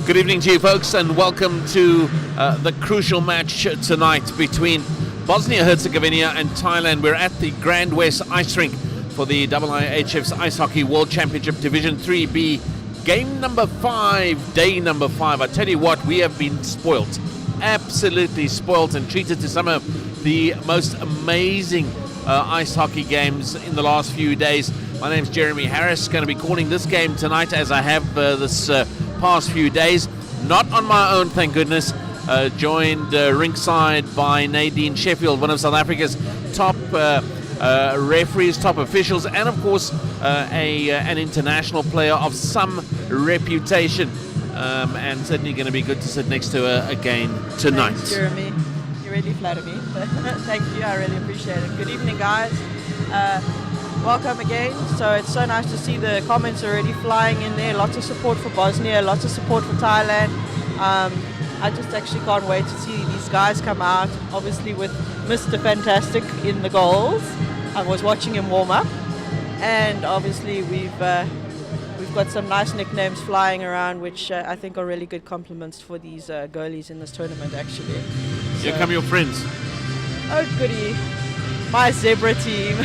Good evening to you folks, and welcome to the crucial match tonight between Bosnia Herzegovina and Thailand. We're at the Grand West Ice Rink for the IIHF's Ice Hockey World Championship Division 3B. Game number 5, day number 5. I tell you what, we have been spoilt, absolutely spoilt, and treated to some of the most amazing ice hockey games in the last few days. My name's Jeremy Harris, going to be calling this game tonight as I have this past few days. Not on my own, thank goodness. Joined ringside by Nadine Sheffield, one of South Africa's top referees, top officials, and of course an international player of some reputation. And certainly going to be good to sit next to her again tonight. Thanks, Jeremy. You really flatter me. Thank you, I really appreciate it. Good evening, guys. Welcome again. So it's so nice to see the comments already flying in there. Lots of support for Bosnia, lots of support for Thailand. I just actually can't wait to see these guys come out, obviously with Mr. Fantastic in the goals. I was watching him warm up, and obviously we've got some nice nicknames flying around, which I think are really good compliments for these goalies in this tournament, actually. Here come your friends. Oh, goody. My zebra team.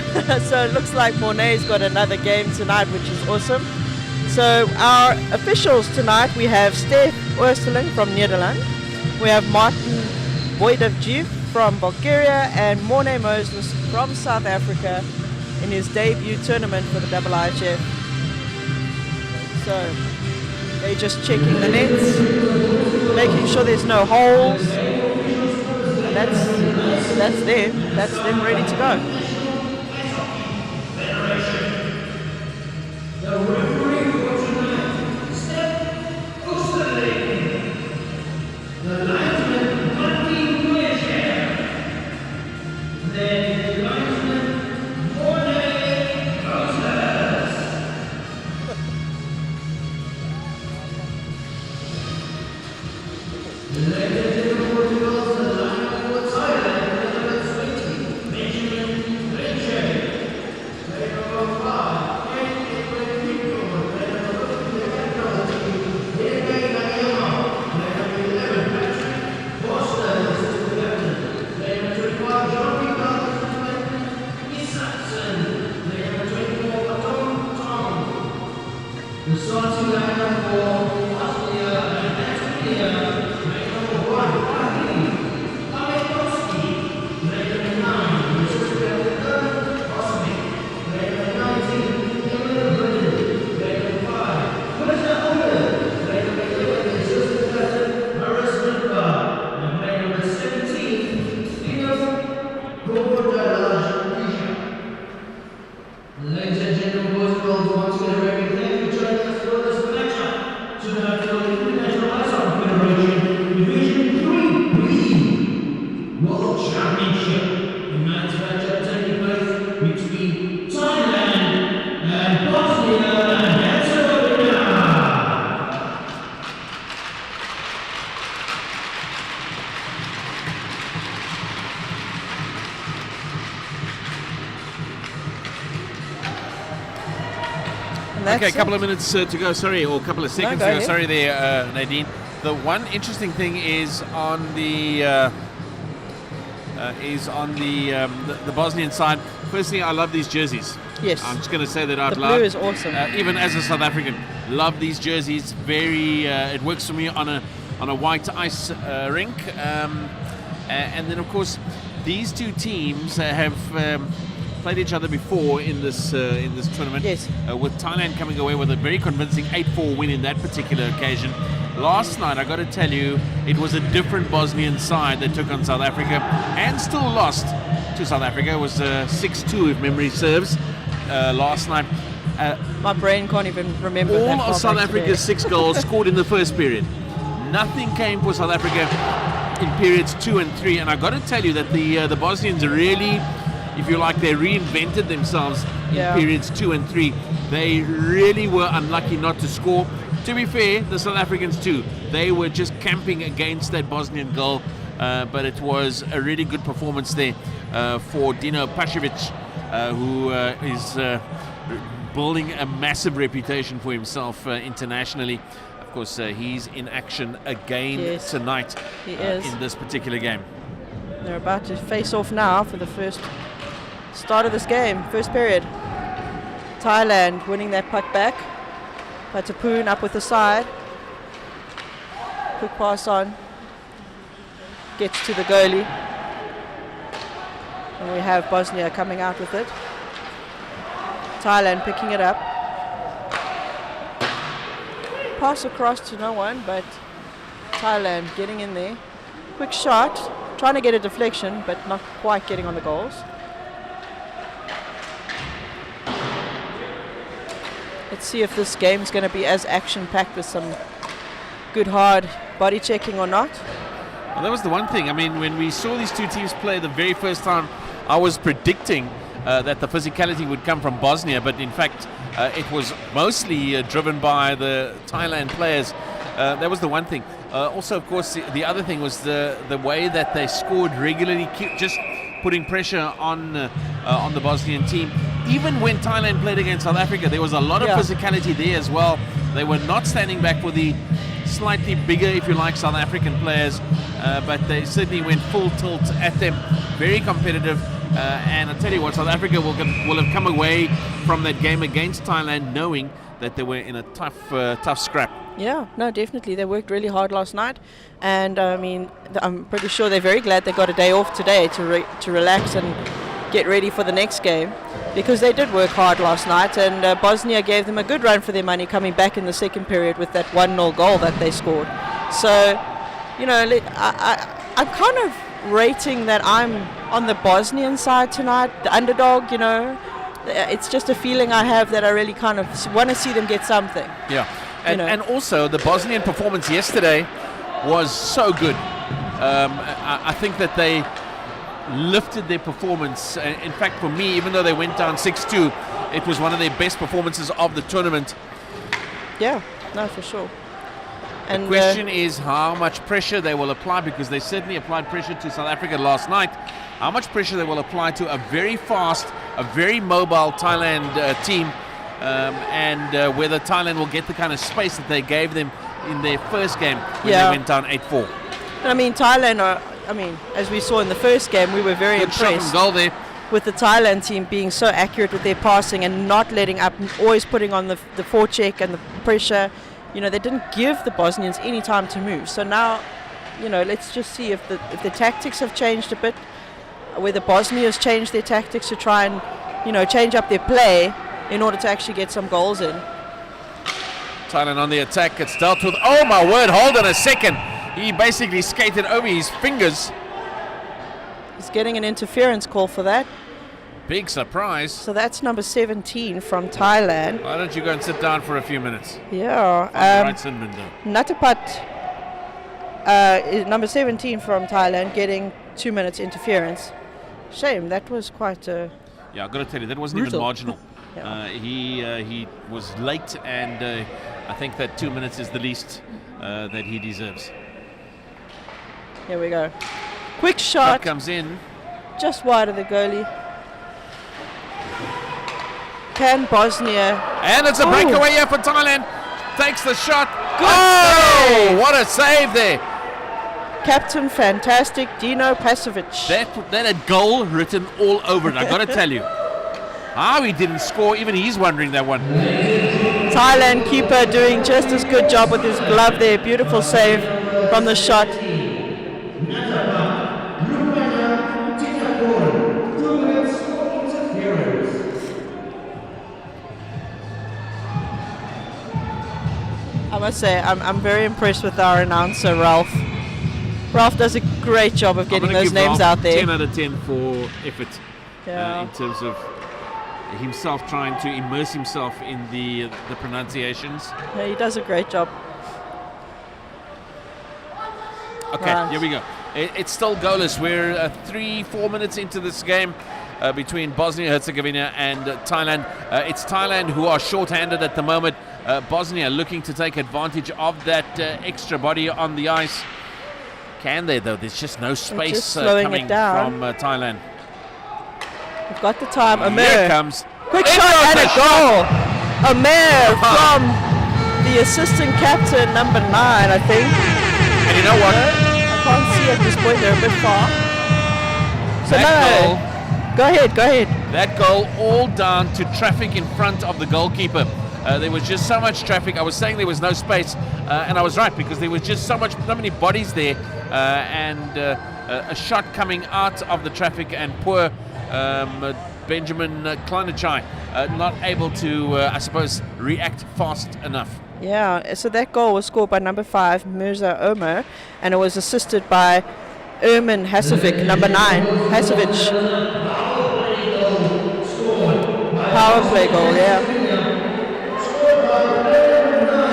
So it looks like Mornay's got another game tonight, which is awesome. So our officials tonight, we have Stef Oosterling from Netherlands, we have Martin Boydovjiv from Bulgaria, and Mornay Moses from South Africa in his debut tournament for the IIHF. So they're just checking the nets, making sure there's no holes. And that's them ready to go. Okay, a couple of minutes to go, sorry, or a couple of seconds to go, sorry there, Nadine. The one interesting thing is on the Bosnian side. Firstly, I love these jerseys. Yes. I'm just going to say that out loud. The blue is awesome. Even as a South African, love these jerseys. Very, it works for me on a white ice rink. And then, of course, these two teams have played each other before in this tournament. Yes. With Thailand coming away with a very convincing 8-4 win in that particular occasion. Last night, I got to tell you, it was a different Bosnian side that took on South Africa and still lost to South Africa. It was 6-2 if memory serves last night. My brain can't even remember that. All of South Africa's 6 goals scored in the first period. Nothing came for South Africa in periods 2 and 3, and I got to tell you that the Bosnians really, if you like, they reinvented themselves in periods 2 and 3. They really were unlucky not to score. To be fair, the South Africans too, they were just camping against that Bosnian goal, but it was a really good performance there for Dino Pašević, who is building a massive reputation for himself internationally. of course, he's in action again tonight He is. in this particular game. They're about to face off now for the first start of this game, first period. Thailand winning that puck back. Patapoon up with the side. Quick pass on. Gets to the goalie. And we have Bosnia coming out with it. Thailand picking it up. Pass across to no one, but Thailand getting in there. Quick shot, trying to get a deflection, but not quite getting on the goals. Let's see if this game's going to be as action-packed with some good hard body checking or not. Well, that was the one thing. I mean, when we saw these two teams play the very first time, I was predicting that the physicality would come from Bosnia, but in fact, it was mostly driven by the Thailand players. That was the one thing. Also, of course, the other thing was the way that they scored regularly, just putting pressure on the Bosnian team. Even when Thailand played against South Africa, there was a lot of physicality there as well. They were not standing back for the slightly bigger, if you like, South African players, but they certainly went full tilt at them. Very competitive, and I tell you what, South Africa will have come away from that game against Thailand knowing that they were in a tough scrap. Yeah, no, definitely. They worked really hard last night, and I mean, I'm pretty sure they're very glad they got a day off today to relax and get ready for the next game, because they did work hard last night, and Bosnia gave them a good run for their money coming back in the second period with that 1-0 goal that they scored. So, you know, I'm kind of rating that I'm on the Bosnian side tonight, the underdog, you know. It's just a feeling I have that I really kind of want to see them get something. Yeah, and also the Bosnian performance yesterday was so good. I think that they lifted their performance. In fact, for me, even though they went down 6-2, it was one of their best performances of the tournament. Yeah, no, for sure. And the question is how much pressure they will apply, because they certainly applied pressure to South Africa last night. How much pressure they will apply to a very fast, a very mobile Thailand team, and whether Thailand will get the kind of space that they gave them in their first game when they went down 8-4. I mean, Thailand as we saw in the first game, we were very impressed goal there with the Thailand team being so accurate with their passing and not letting up, always putting on the forecheck and the pressure. You know, they didn't give the Bosnians any time to move. So now, you know, let's just see if the tactics have changed a bit, whether Bosnia has changed their tactics to try and, you know, change up their play in order to actually get some goals in. Thailand on the attack. It's dealt with. Oh my word, hold on a second. He basically skated over his fingers. He's getting an interference call for that. Big surprise. So that's number 17 from Thailand. Why don't you go and sit down for a few minutes? Yeah. Natapat, number 17 from Thailand, getting 2 minutes interference. Shame, that was quite yeah, I've got to tell you, that wasn't brutal. Even marginal. Yeah. He was late, and I think that 2 minutes is the least that he deserves. Here we go. Quick shot. That comes in. Just wide of the goalie. Can Bosnia... And it's a breakaway here for Thailand. Takes the shot. Good save. What a save there. Captain Fantastic, Dino Pasovic. That had goal written all over it, I got to tell you. How he didn't score, even he's wondering that one. Thailand keeper doing just as good job with his glove there. Beautiful save from the shot. I must say, I'm very impressed with our announcer, Ralph. Ralph does a great job of getting those names Ralph out there. 10 out of 10 for effort Yeah. in terms of himself trying to immerse himself in the pronunciations. Yeah, he does a great job. Okay, Right. here we go. It's still goalless. We're 3-4 minutes into this game between Bosnia Herzegovina and Thailand. It's Thailand who are short-handed at the moment. Bosnia looking to take advantage of that extra body on the ice. Can they, though? There's just no space coming from Thailand. We've got the time. Here Amir. comes. Quick shot and a goal. Amir from the assistant captain, number 9, I think. And you know what? I can't see at this point, they're a bit far. So That go ahead. That goal all down to traffic in front of the goalkeeper. There was just so much traffic. I was saying there was no space, and I was right, because there was just so many bodies there, and a shot coming out of the traffic, and poor Benjamin Kleinachai not able to, I suppose, react fast enough. Yeah, so that goal was scored by number 5, Mirza Omer, and it was assisted by Ermin Hasovic, number 9, Hasovic. Power play goal, yeah.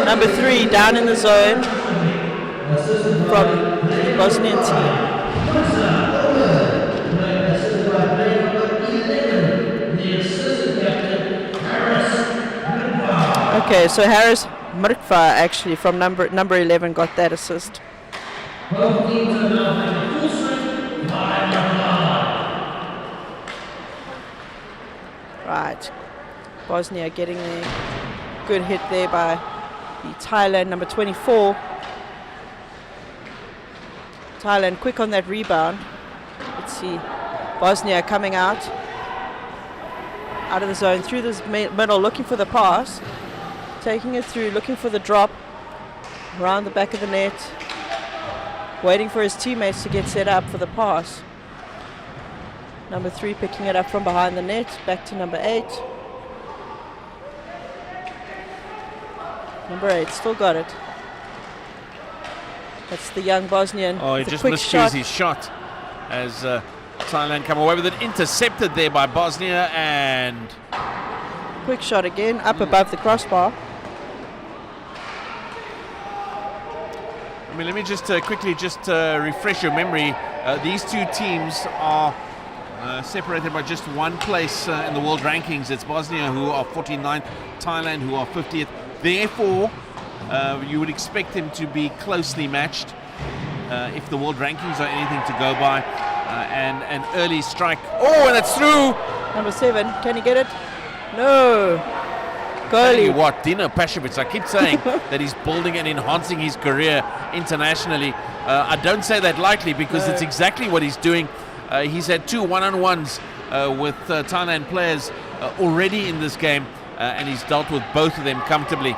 Number 3, down in the zone from the Bosnian team. Okay, so Harris Mrkva actually from number 11 got that assist. Right, Bosnia getting a good hit there by the Thailand number 24. Thailand quick on that rebound. Let's see, Bosnia coming out of the zone through this middle, looking for the pass, taking it through, looking for the drop around the back of the net, waiting for his teammates to get set up for the pass. Number 3 picking it up from behind the net, back to number 8. Number 8 still got it. That's the young Bosnian. Oh, he just miscues his shot as Thailand come away with it. Intercepted there by Bosnia, and quick shot again, up above the crossbar. I mean, let me just quickly refresh your memory. These two teams are separated by just one place in the world rankings. It's Bosnia, who are 49th, Thailand, who are 50th. Therefore, you would expect them to be closely matched if the world rankings are anything to go by. And an early strike. Oh, and it's through! Number 7, can he get it? No. Goalie. What, Dino Pashovic, I keep saying that he's building and enhancing his career internationally. I don't say that lightly, because it's exactly what he's doing. He's had 2 one-on-ones with Thailand players already in this game, and he's dealt with both of them comfortably.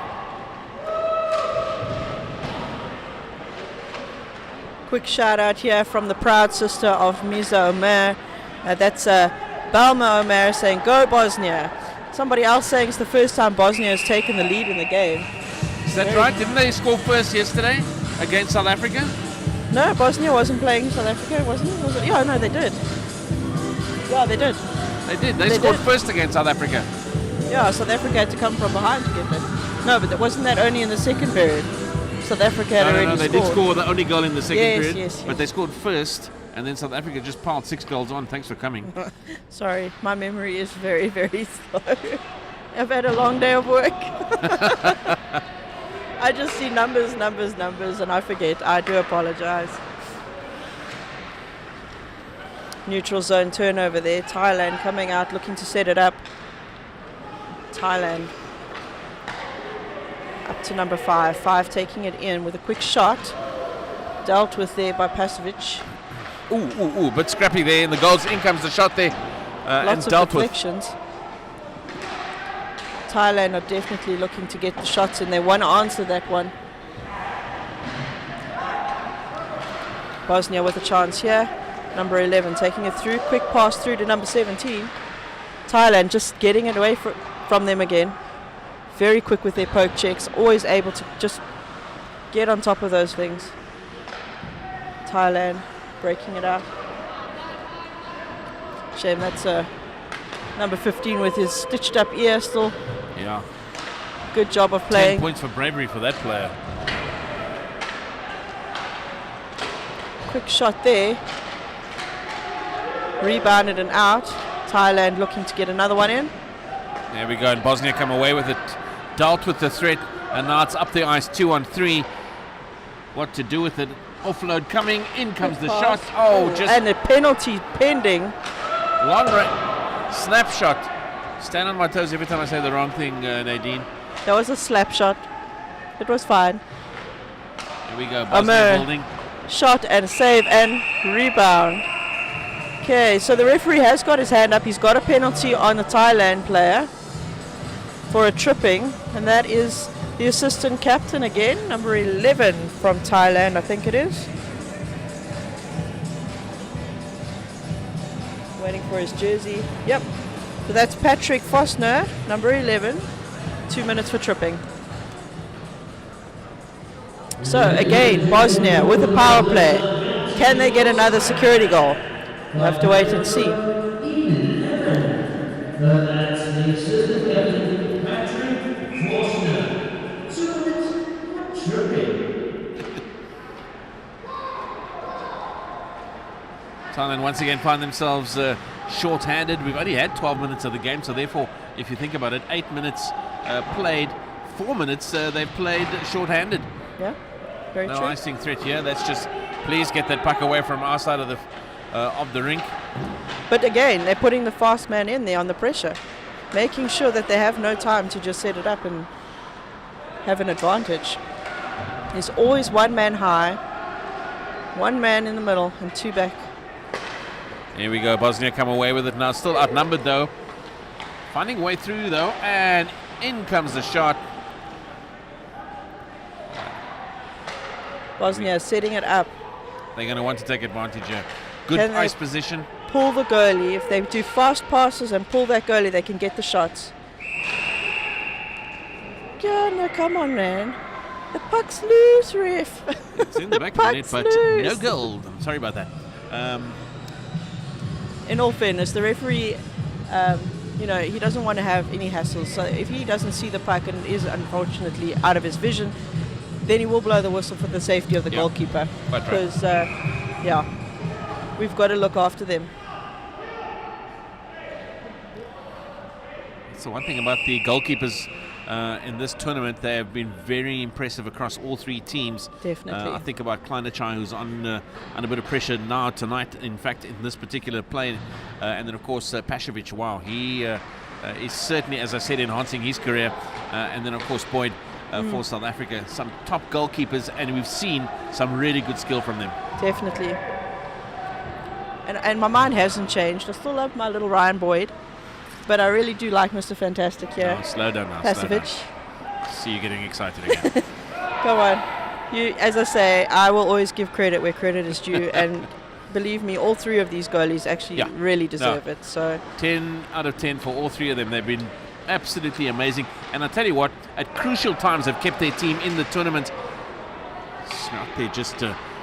Quick shout out here from the proud sister of Mirza Omer. That's Balma Omer saying, "Go Bosnia." Somebody else saying it's the first time Bosnia has taken the lead in the game. Is that right? Didn't they score first yesterday against South Africa? No, Bosnia wasn't playing South Africa, wasn't it? Was it? Yeah, no, they did. Yeah, they did. They scored first against South Africa. Yeah, South Africa had to come from behind to get that. No, but wasn't that only in the second period? South Africa had already scored. No, they did score the only goal in the second period. Yes. But they scored first, and then South Africa just piled 6 goals on. Thanks for coming. Sorry, my memory is very, very slow. I've had a long day of work. I just see numbers, and I forget. I do apologize. Neutral zone turnover there. Thailand coming out, looking to set it up. Thailand up to number 5. 5 taking it in with a quick shot. Dealt with there by Pasovic. Ooh, but scrappy there in the goals. In comes the shot there. Lots and of dealt deflections. Thailand are definitely looking to get the shots in. They want to answer that one. Bosnia with a chance here. Number 11 taking it through. Quick pass through to number 17. Thailand just getting it away from them again. Very quick with their poke checks. Always able to just get on top of those things. Thailand breaking it out. Shame that's number 15 with his stitched up ear still. Yeah. Good job of playing. 10 points for bravery for that player. Quick shot there. Rebounded and out. Thailand looking to get another one in. There we go, and Bosnia come away with it. Dealt with the threat, and now it's up the ice 2-on-3. What to do with it? Offload coming, in comes the shot. Oh, just... And a penalty pending. Long range. Snapshot. Stand on my toes every time I say the wrong thing, Nadine. That was a slap shot. It was fine. Here we go, Bosnia building. Shot and save and rebound. Okay, so the referee has got his hand up. He's got a penalty on the Thailand player for a tripping, and that is the assistant captain again, number 11 from Thailand, I think it is. Waiting for his jersey. Yep. So that's Patrick Fosner, number 11. 2 minutes for tripping. So again, Bosnia with a power play. Can they get another security goal? We'll have to wait and see. That's the assistant captain, Patrick Bosnia. 2 minutes tripping. Thailand once again find themselves short-handed. We've only had 12 minutes of the game, so therefore, if you think about it, 8 minutes played, 4 minutes they've played short-handed. Yeah, very no true. icing threat here. That's just, please get that puck away from our side of the rink. But again, they're putting the fast man in there on the pressure, making sure that they have no time to just set it up and have an advantage. There's always one man high, one man in the middle, and two back. Here we go. Bosnia come away with it now. Still outnumbered though. Finding a way through though, and in comes the shot. Bosnia setting it up. They're going to want to take advantage here. Good Can they ice position. Pull the goalie. If they do fast passes and pull that goalie, they can get the shots. Yeah, no, come on, man. The puck's loose, ref. It's in the back of the net, but no goal. I'm sorry about that. In all fairness, the referee, he doesn't want to have any hassles. So if he doesn't see the puck and it is unfortunately out of his vision, then he will blow the whistle for the safety of the goalkeeper. Because, we've got to look after them. So one thing about the goalkeepers in this tournament, they have been very impressive across all three teams. Definitely. I think about Kleinachai, who's on a bit of pressure now tonight, in fact, in this particular play. And then, of course, Pashovic, wow, he is certainly, as I said, enhancing his career. And then, of course, Boyd for South Africa. Some top goalkeepers, and we've seen some really good skill from them. Definitely. And my mind hasn't changed. I still love my little Ryan Boyd. But I really do like Mr. Fantastic here. No, slow down now. Pasovic. See you getting excited again. Come on. As I say, I will always give credit where credit is due. And believe me, all three of these goalies actually really deserve it. So 10 out of 10 for all three of them. They've been absolutely amazing. And I tell you what, at crucial times, they've kept their team in the tournament. It's out there just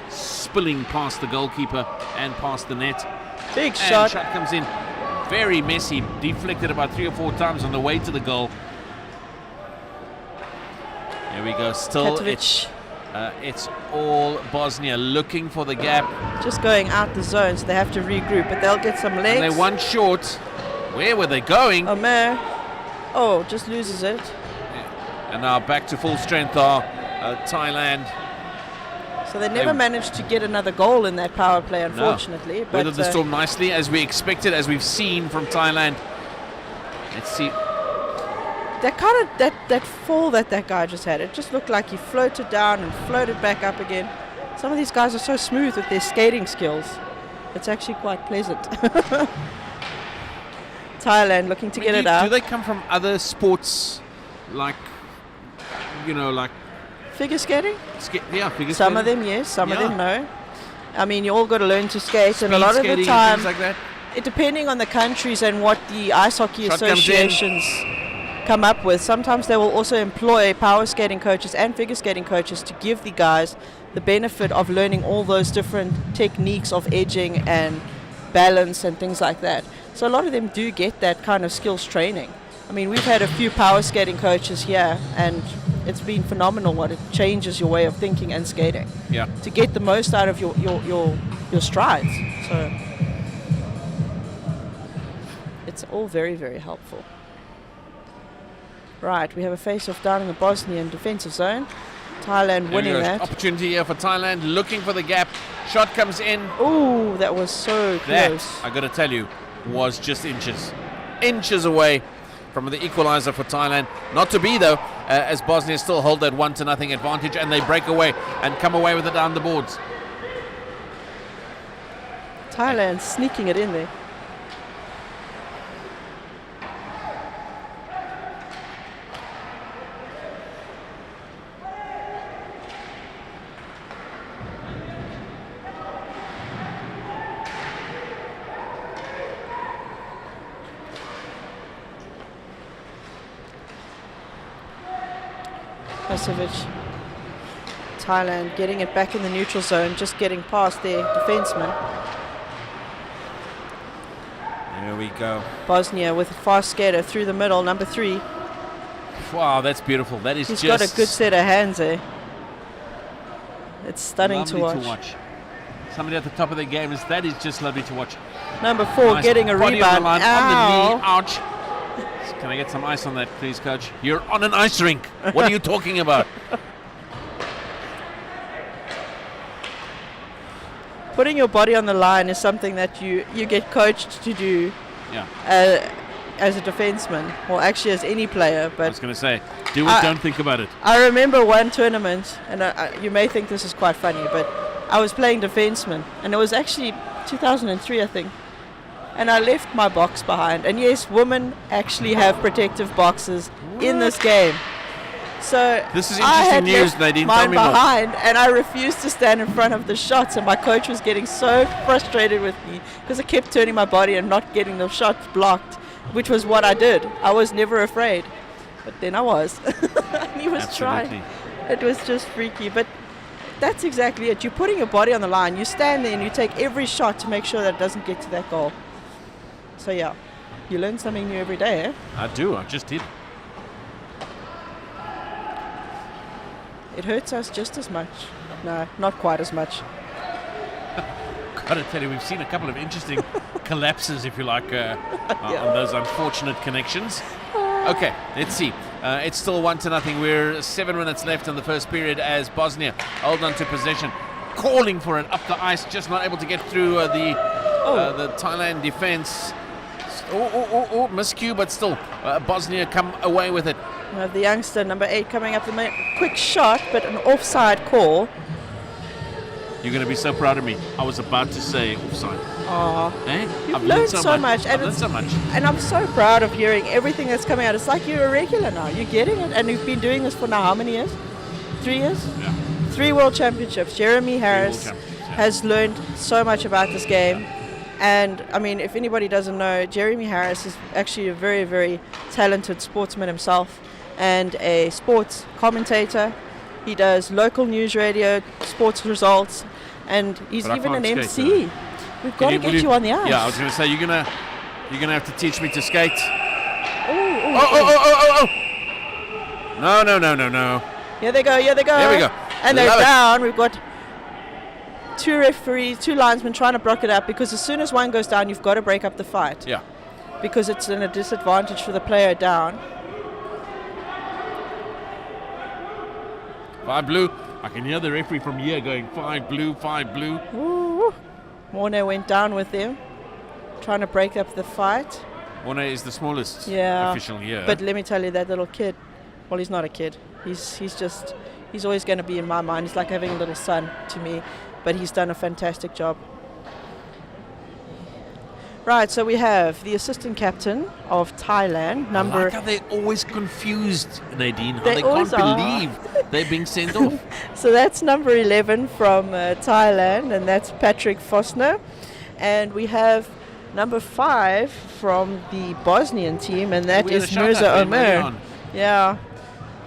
spilling past the goalkeeper and past the net. Big shot. Shot comes in. Very messy, deflected about 3 or 4 times on the way to the goal. Here we go, still it's all Bosnia looking for the gap. Just going out the zone, so they have to regroup, but they'll get some legs. And they're one short. Where were they going? Omer, just loses it. Yeah. And now back to full strength are Thailand. So they never managed to get another goal in that power play, unfortunately. No. Weathered the storm nicely, as we expected, as we've seen from Thailand. Let's see. That fall that guy just had, it just looked like he floated down and floated back up again. Some of these guys are so smooth with their skating skills. It's actually quite pleasant. Thailand looking to get it out. Do they come from other sports, like figure skating? Figure skating. Some of them, yes. Some of them, no. I mean, you all got to learn to skate, Speed and a lot of the time, like that. Depending on the countries and what the ice hockey associations come up with, sometimes they will also employ power skating coaches and figure skating coaches to give the guys the benefit of learning all those different techniques of edging and balance and things like that. So a lot of them do get that kind of skills training. I mean, we've had a few power skating coaches here, and it's been phenomenal what it changes your way of thinking and skating. Yeah. To get the most out of your strides. So it's all very, very helpful. Right, we have a face-off down in the Bosnian defensive zone. Thailand winning that. Opportunity here for Thailand, looking for the gap. Shot comes in. Ooh, that was so close. That, I got to tell you, was just inches away from the equalizer for Thailand. Not to be, though. as Bosnia still hold that 1-0 advantage, and they break away and come away with it down the boards. Thailand sneaking it in there. Thailand getting it back in the neutral zone, just getting past their defenseman. There we go. Bosnia with a fast skater through the middle, number 3. Wow, that's beautiful. That is He's just got a good set of hands there. It's stunning to lovely watch. Somebody at the top of their game that is just lovely to watch. Number 4 Nice getting a body rebound. on the line, Ow. on the knee. Ouch. Can I get some ice on that, please, Coach? You're on an ice rink. What are you talking about? Putting your body on the line is something that you get coached to do as a defenseman, or actually as any player. I But was going to say, do it, don't think about it. I remember one tournament, and you may think this is quite funny, but I was playing defenseman, and it was actually 2003, I think. And I left my box behind. And yes, women actually have protective boxes in this game. So This is I interesting had news, left Nadine. Tell mine me more. behind, and I refused to stand in front of the shots. And my coach was getting so frustrated with me because I kept turning my body and not getting the shots blocked, which was what I did. I was never afraid, but then I was. And he was Absolutely. trying. It was just freaky, but that's exactly it. You're putting your body on the line. You stand there and you take every shot to make sure that it doesn't get to that goal. So yeah, you learn something new every day, eh? I do. I just did. It hurts us just as much. No, not quite as much. Gotta tell you, we've seen a couple of interesting collapses, if you like, on those unfortunate connections. Okay, let's see. It's still 1-0. We're 7 minutes left in the first period as Bosnia hold on to possession, calling for it up the ice, just not able to get through the Thailand defense. Miscue, but still, Bosnia come away with it. We have the youngster, number 8, coming up the quick shot, but an offside call. You're going to be so proud of me. I was about to say offside. Aw, Eh? you've learned so much. I've learned so much. And I'm so proud of hearing everything that's coming out. It's like you're a regular now. You're getting it. And you've been doing this for now how many years? 3 years? Yeah. 3 World Championships. Jeremy Harris Championships, yeah. has learned so much about this game. And, I mean, if anybody doesn't know, Jeremy Harris is actually a very, very talented sportsman himself and a sports commentator. He does local news radio, sports results, and he's But I even an can't MC. skate, We've got to get you on the ice. Yeah, I was going to say, you're gonna have to teach me to skate. Oh. No. Here they go. There we go. And they're Love it. down. We've got 2 referees, 2 linesmen trying to block it up, because as soon as one goes down, you've got to break up the fight. Yeah. Because it's in a disadvantage for the player down. 5 blue. I can hear the referee from here going 5 blue, 5 blue. Ooh. Morne went down with them, trying to break up the fight. One is the smallest Yeah. official here. But let me tell you, that little kid, well, he's not a kid. He's always going to be in my mind. He's like having a little son to me, but he's done a fantastic job. Right, so we have the assistant captain of Thailand, I like how they're always confused, Nadine. How They they can't always are. believe they're being sent off. So that's number 11 from Thailand, and that's Patrick Fosner. And we have number 5 from the Bosnian team, and that We had is a shout-out Mirza there early Omer. on. Yeah.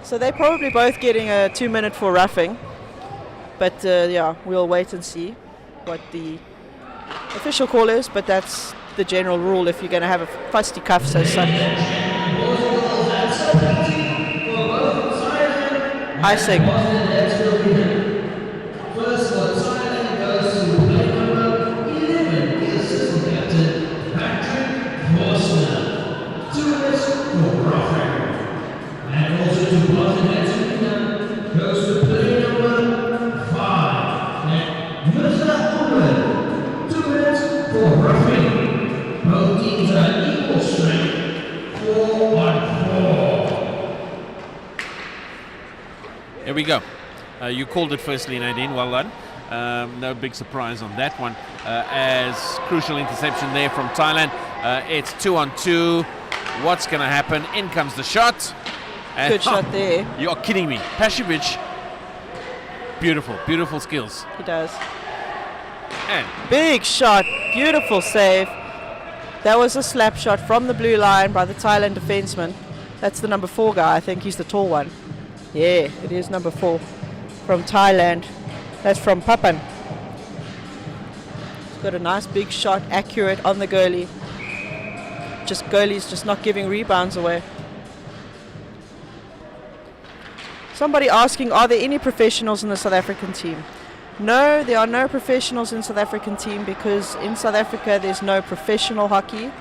So they're probably both getting a 2-minute for roughing. But yeah, we'll wait and see what the official call is, but that's the general rule if you're going to have a fisticuffs as such. Icing. First for Thailand goes to play number 11, the assistant captain, Patrick Bosnia. 2 minutes for roughing. And also to Bosnia goes to play number 5, and Mirza Omer. 2 minutes for roughing. Both teams are equal strength, 4-on-4. Here we go. You called it firstly, Nadine. Well done. No big surprise on that one. As crucial interception there from Thailand. It's 2-on-2. What's going to happen? In comes the shot. And Good shot there. You're kidding me. Pashovic. Beautiful, beautiful skills. He does. And Big shot. Beautiful save. That was a slap shot from the blue line by the Thailand defenseman. That's the number 4 guy. I think he's the tall one. Yeah, it is number 4 from Thailand. That's from Papan. He's got a nice big shot, accurate on the goalie. Goalie's just not giving rebounds away. Somebody asking, are there any professionals in the South African team? No, there are no professionals in the South African team because in South Africa there's no professional hockey.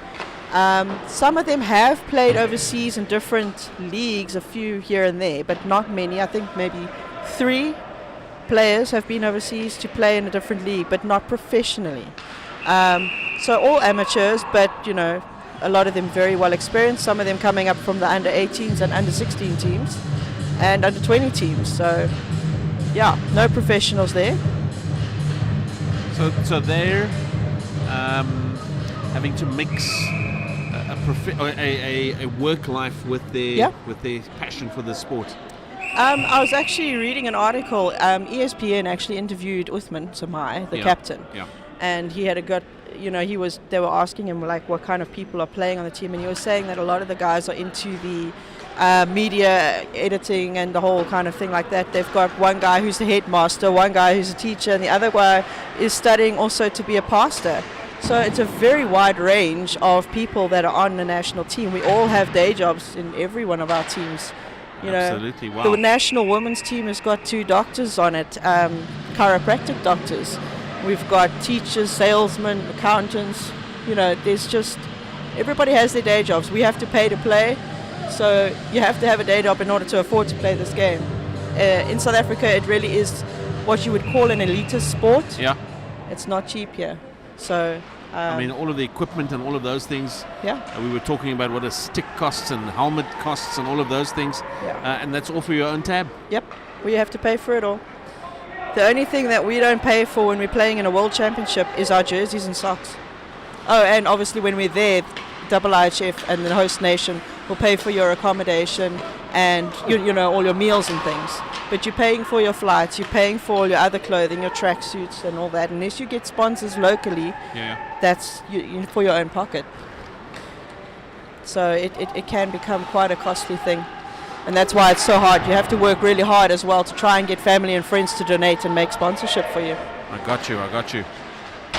Some of them have played overseas in different leagues, a few here and there, but not many. I think maybe 3 players have been overseas to play in a different league, but not professionally. So all amateurs, but you know, a lot of them very well experienced. Some of them coming up from the under 18s and under 16 teams and under 20 teams. So yeah, no professionals there. so they're having to mix a work life with their passion for the sport. I was actually reading an article. ESPN actually interviewed Uthman Samai, the captain, and he had a good. You know, they were asking him like what kind of people are playing on the team, and he was saying that a lot of the guys are into the media editing and the whole kind of thing like that. They've got one guy who's the headmaster, one guy who's a teacher, and the other guy is studying also to be a pastor. So it's a very wide range of people that are on the national team. We all have day jobs in every one of our teams. You know, absolutely, wow. The national women's team has got 2 doctors on it, chiropractic doctors. We've got teachers, salesmen, accountants. You know, there's just, everybody has their day jobs. We have to pay to play, so you have to have a day job in order to afford to play this game. In South Africa, it really is what you would call an elitist sport. Yeah. It's not cheap here. So, I mean, all of the equipment and all of those things. Yeah. We were talking about what a stick costs and helmet costs and all of those things. Yeah. And that's all for your own tab. Yep. We have to pay for it all. The only thing that we don't pay for when we're playing in a world championship is our jerseys and socks. Oh, and obviously when we're there, IIHF and the host nation will pay for your accommodation and you know, all your meals and things. But you're paying for your flights, you're paying for all your other clothing, your tracksuits and all that. Unless you get sponsors locally, that's for your own pocket. So it can become quite a costly thing. And that's why it's so hard. You have to work really hard as well to try and get family and friends to donate and make sponsorship for you. I got you.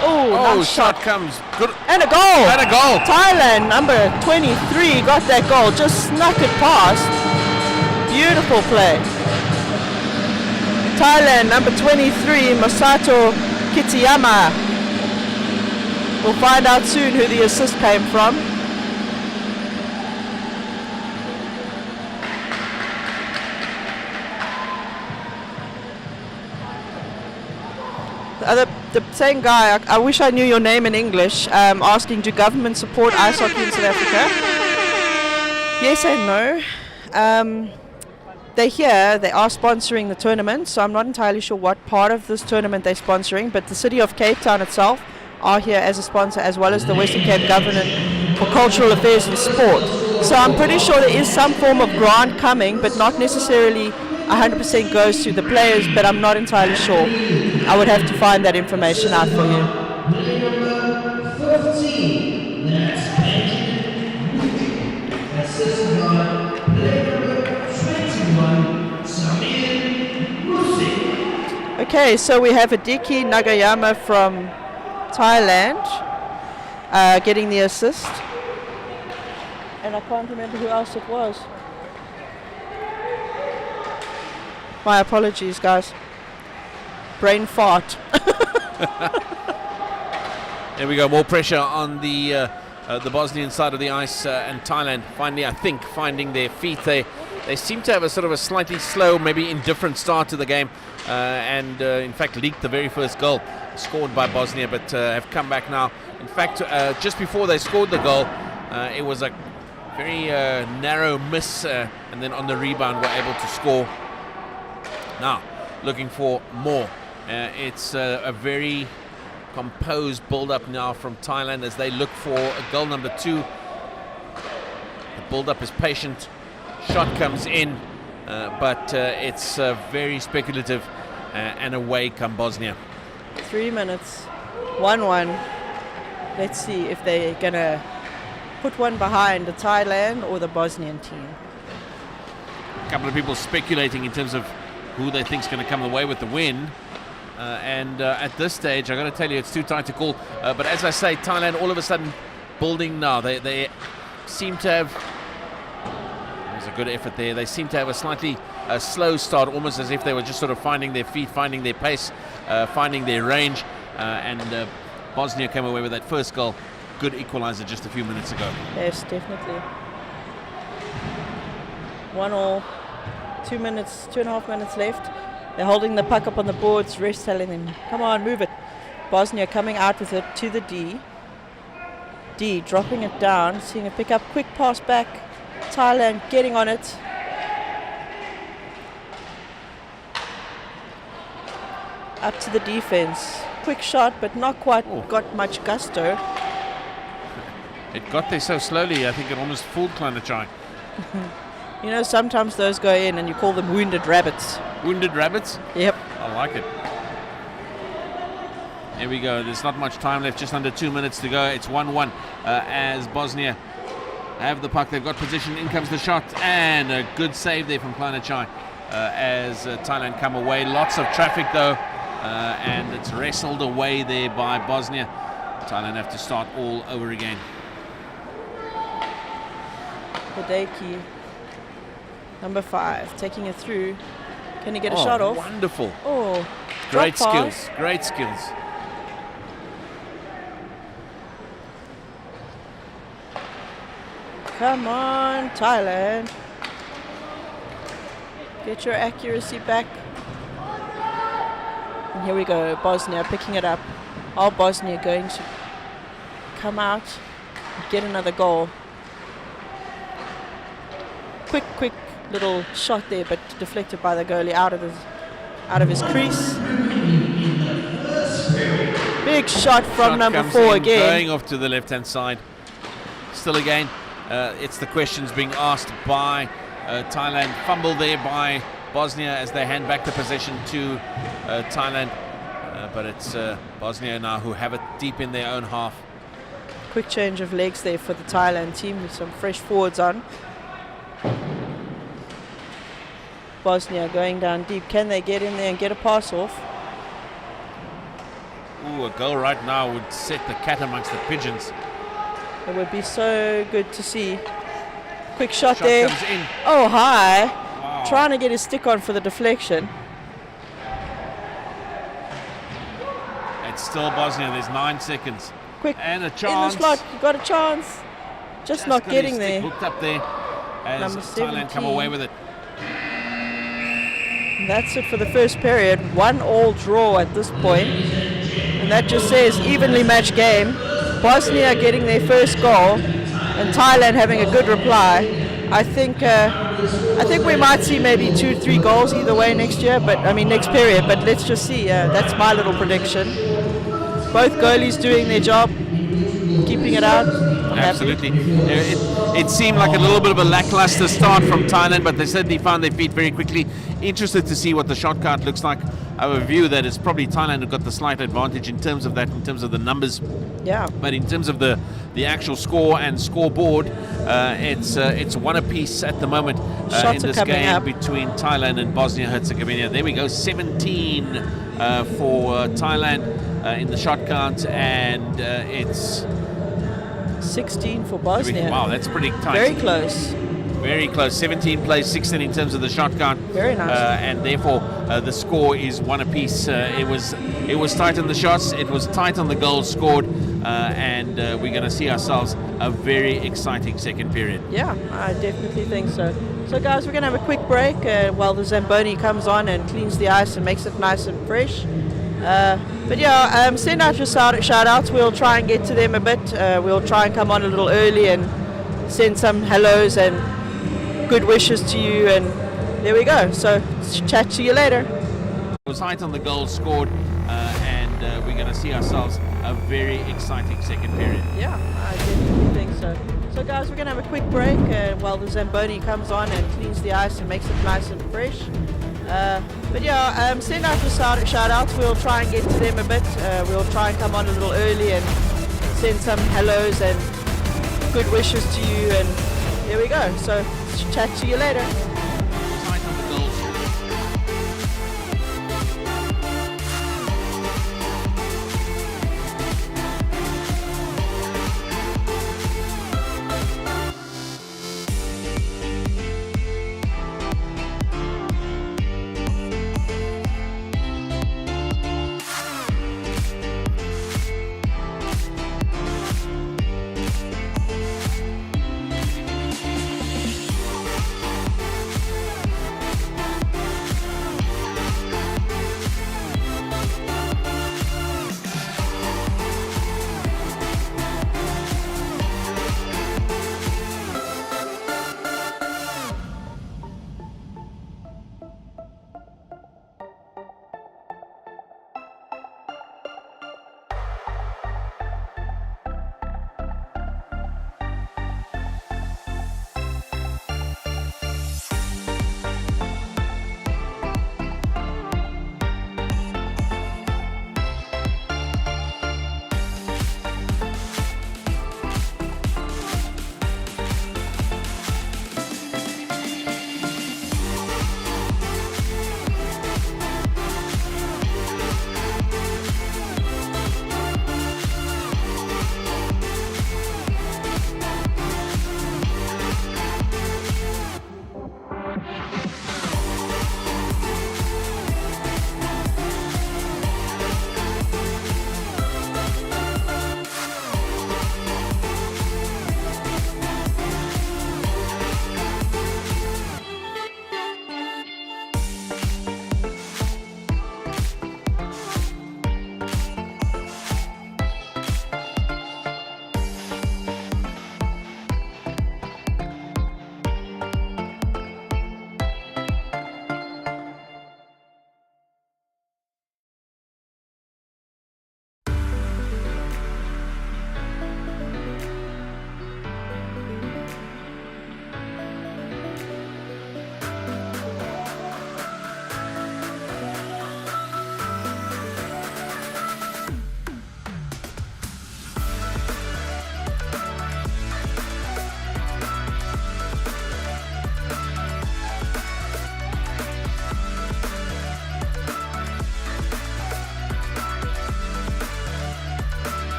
Oh, nice shot comes. Good. And a goal. And a goal. Thailand, number 23, got that goal. Just snuck it past. Beautiful play. Thailand, number 23, Masato Kitayama. We'll find out soon who the assist came from. The same guy, I wish I knew your name in English, asking, do government support ice hockey in South Africa? Yes and no. They're here, they are sponsoring the tournament, so I'm not entirely sure what part of this tournament they're sponsoring, but the city of Cape Town itself are here as a sponsor, as well as the Western Cape Government for Cultural Affairs and Sport. So I'm pretty sure there is some form of grant coming, but not necessarily 100% goes to the players, but I'm not entirely sure. I would have to find that information out for you. Play number 14, that's Benjamin. Assisted by play number 21, Samir Musi. Okay, so we have Adiki Nagayama from Thailand getting the assist. And I can't remember who else it was. My apologies, guys. Brain fart. There we go. More pressure on the Bosnian side of the ice, and Thailand finally, I think, finding their feet. They seem to have a sort of a slightly slow, maybe indifferent start to the game, and in fact leaked the very first goal scored by Bosnia, but have come back now. In fact, just before they scored the goal, it was a very narrow miss, and then on the rebound were able to score. Now, looking for more. It's a very composed build-up now from Thailand as they look for a goal number 2. The build-up is patient. Shot comes in, but it's very speculative, and away come Bosnia. 3 minutes, 1-1. Let's see if they're going to put one behind the Thailand or the Bosnian team. A couple of people speculating in terms of who they think is going to come away with the win. And at this stage, I've got to tell you, it's too tight to call. But as I say, Thailand all of a sudden building now. They seem to have... There's a good effort there. They seem to have a slightly slow start, almost as if they were just sort of finding their feet, finding their pace, finding their range. And Bosnia came away with that first goal. Good equalizer just a few minutes ago. Yes, definitely. 1-1. 2 minutes, 2.5 minutes left. They're holding the puck up on the boards. Refs telling them, come on, move it. Bosnia coming out with it to the D. D dropping it down, seeing a pick up, quick pass back. Thailand getting on it. Up to the defense. Quick shot, but not quite got much gusto. It got there so slowly, I think it almost fooled Kleinachai. You know, sometimes those go in and you call them wounded rabbits. Wounded rabbits? Yep. I like it. There we go. There's not much time left. Just under 2 minutes to go. It's 1-1 as Bosnia have the puck. They've got position. In comes the shot. And a good save there from Kleinachai as Thailand come away. Lots of traffic, though. And it's wrestled away there by Bosnia. Thailand have to start all over again. Hideki, number 5, taking it through. Can he get a shot off? Wonderful. Oh, great drop pass. skills. Great skills. Come on, Thailand. Get your accuracy back. And here we go, Bosnia picking it up. Are Bosnia going to come out and get another goal? Quick little shot there, but deflected by the goalie out of his crease. Big shot from number 4 again. Going off to the left-hand side. Still again, it's the questions being asked by Thailand. Fumble there by Bosnia as they hand back the possession to Thailand. But it's Bosnia now who have it deep in their own half. Quick change of legs there for the Thailand team with some fresh forwards on. Bosnia going down deep. Can they get in there and get a pass off? Ooh, a goal right now would set the cat amongst the pigeons. It would be so good to see. Quick shot Shot there. comes in. Oh, high. Wow. Trying to get his stick on for the deflection. It's still Bosnia. There's 9 seconds. Quick. And a In the chance. slot. You got a chance. Just not got getting his stick there. hooked up there as Number Thailand come 17. away with it. That's it for the first period. 1-1 draw at this point. And that just says evenly matched game. Bosnia getting their first goal and Thailand having a good reply. I think we might see maybe 2-3 goals either way next year, next period, but let's just see. That's my little prediction. Both goalies doing their job, keeping it out. I'm Absolutely. happy. It seemed like a little bit of a lackluster start from Thailand, but they certainly found their feet very quickly. Interested to see what the shot count looks like. I have a view that it's probably Thailand who got the slight advantage in terms of that, in terms of the numbers. Yeah. But in terms of the actual score and scoreboard, it's one apiece at the moment Shots in are this coming game up. between Thailand and Bosnia-Herzegovina. There we go, 17 for Thailand in the shot count, and it's 16 for Bosnia. wow, that's pretty tight. Very close. Very close. 17 plays 16 in terms of the shot count. Very nice. And therefore, the score is one apiece. It was tight on the shots. It was tight on the goals scored. And we're going to see ourselves a very exciting second period. Yeah, I definitely think so. So, guys, we're going to have a quick break while the Zamboni comes on and cleans the ice and makes it nice and fresh. Send out your shout-outs. We'll try and get to them a bit. We'll try and come on a little early and send some hellos and good wishes to you and there we go. So chat to you later. It was height on the goals scored, and we're going to see ourselves a very exciting second period. Yeah, I definitely think so. So guys, we're going to have a quick break while the Zamboni comes on and cleans the ice and makes it nice and fresh. But yeah, send out the shout outs. We'll try and get to them a bit. We'll try and come on a little early and send some hellos and good wishes to you. And there we go. So chat to you later. Height on the goals.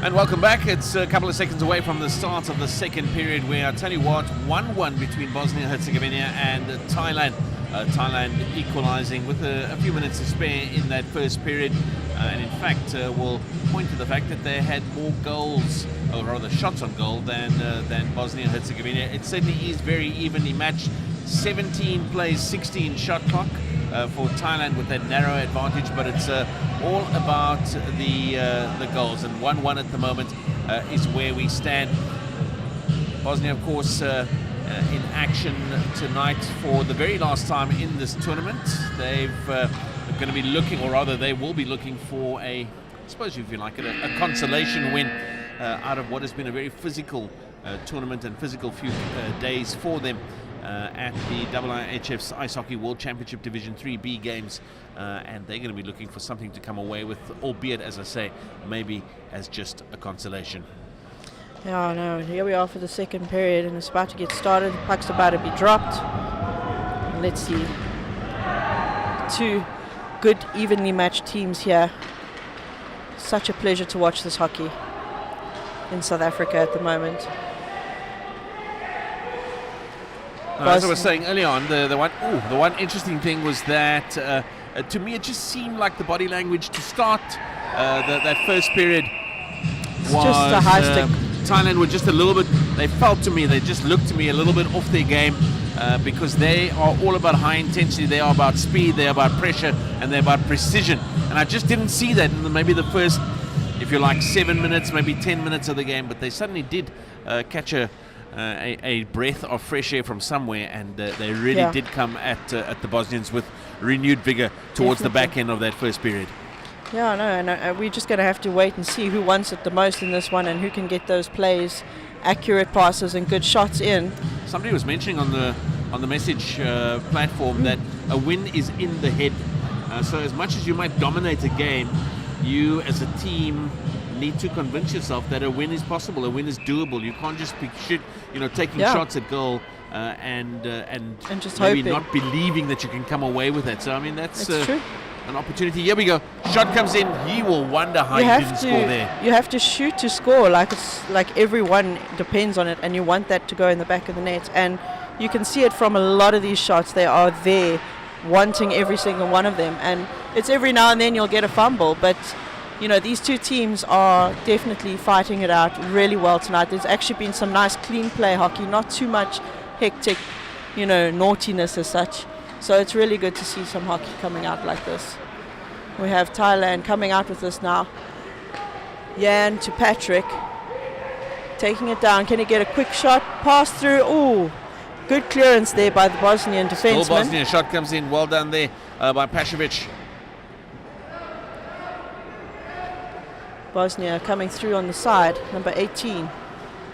And welcome back. It's a couple of seconds away from the start of the second period, where I tell you what, 1-1 between Bosnia and Herzegovina and Thailand. Thailand equalizing with a few minutes to spare in that first period. And in fact, we'll point to the fact that they had more goals, or rather shots on goal, than Bosnia and Herzegovina. It certainly is very evenly matched. 17 plays 16 shot clock for Thailand with that narrow advantage, but it's all about the goals, and 1-1 at the moment is where we stand. Bosnia, of course, in action tonight for the very last time in this tournament. They've going to be looking, or rather they will be looking for I suppose if you like it, a consolation win out of what has been a very physical tournament and physical few days for them at the IIHF's Ice Hockey World Championship Division 3B games, and they're going to be looking for something to come away with, albeit, as I say, maybe as just a consolation. Yeah, no, here we are for the second period, and it's about to get started. The puck's about to be dropped. Let's see. Two good, evenly matched teams here. Such a pleasure to watch this hockey in South Africa at the moment. As I was saying earlier on, the one interesting thing was that to me it just seemed like the body language to start that first period was just a high stick. Thailand were just a little bit, they just looked to me a little bit off their game, because they are all about high intensity, they are about speed, they are about pressure, and they're about precision. And I just didn't see that in maybe the first, if you like, 7 minutes, maybe 10 minutes of the game, but they suddenly did catch a breath of fresh air from somewhere, and they really did come at the Bosnians with renewed vigor towards the back end of that first period. Yeah, no, and we're just going to have to wait and see who wants it the most in this one and who can get those plays, accurate passes and good shots in. Somebody was mentioning on the message platform that a win is in the head. So as much as you might dominate a game, you as a team need to convince yourself that a win is possible, a win is doable. You can't just be taking shots at goal and just maybe hoping. not believing that you can come away with it. So I mean that's true. An opportunity. Here we go. Shot comes in. He will wonder how he didn't score there. You have to shoot to score. It's like everyone depends on it, and you want that to go in the back of the net. And you can see it from a lot of these shots. They are there, wanting every single one of them. And it's every now and then you'll get a fumble, but these two teams are definitely fighting it out really well tonight. There's actually been some nice clean play hockey, not too much hectic, naughtiness as such. So it's really good to see some hockey coming out like this. We have Thailand coming out with this now. Jan to Patrick. Taking it down. Can he get a quick shot? Pass through. Ooh, good clearance there by the Bosnian defenseman. Still Bosnia. Shot comes in. Well done there by Pashovic. Bosnia coming through on the side. Number 18.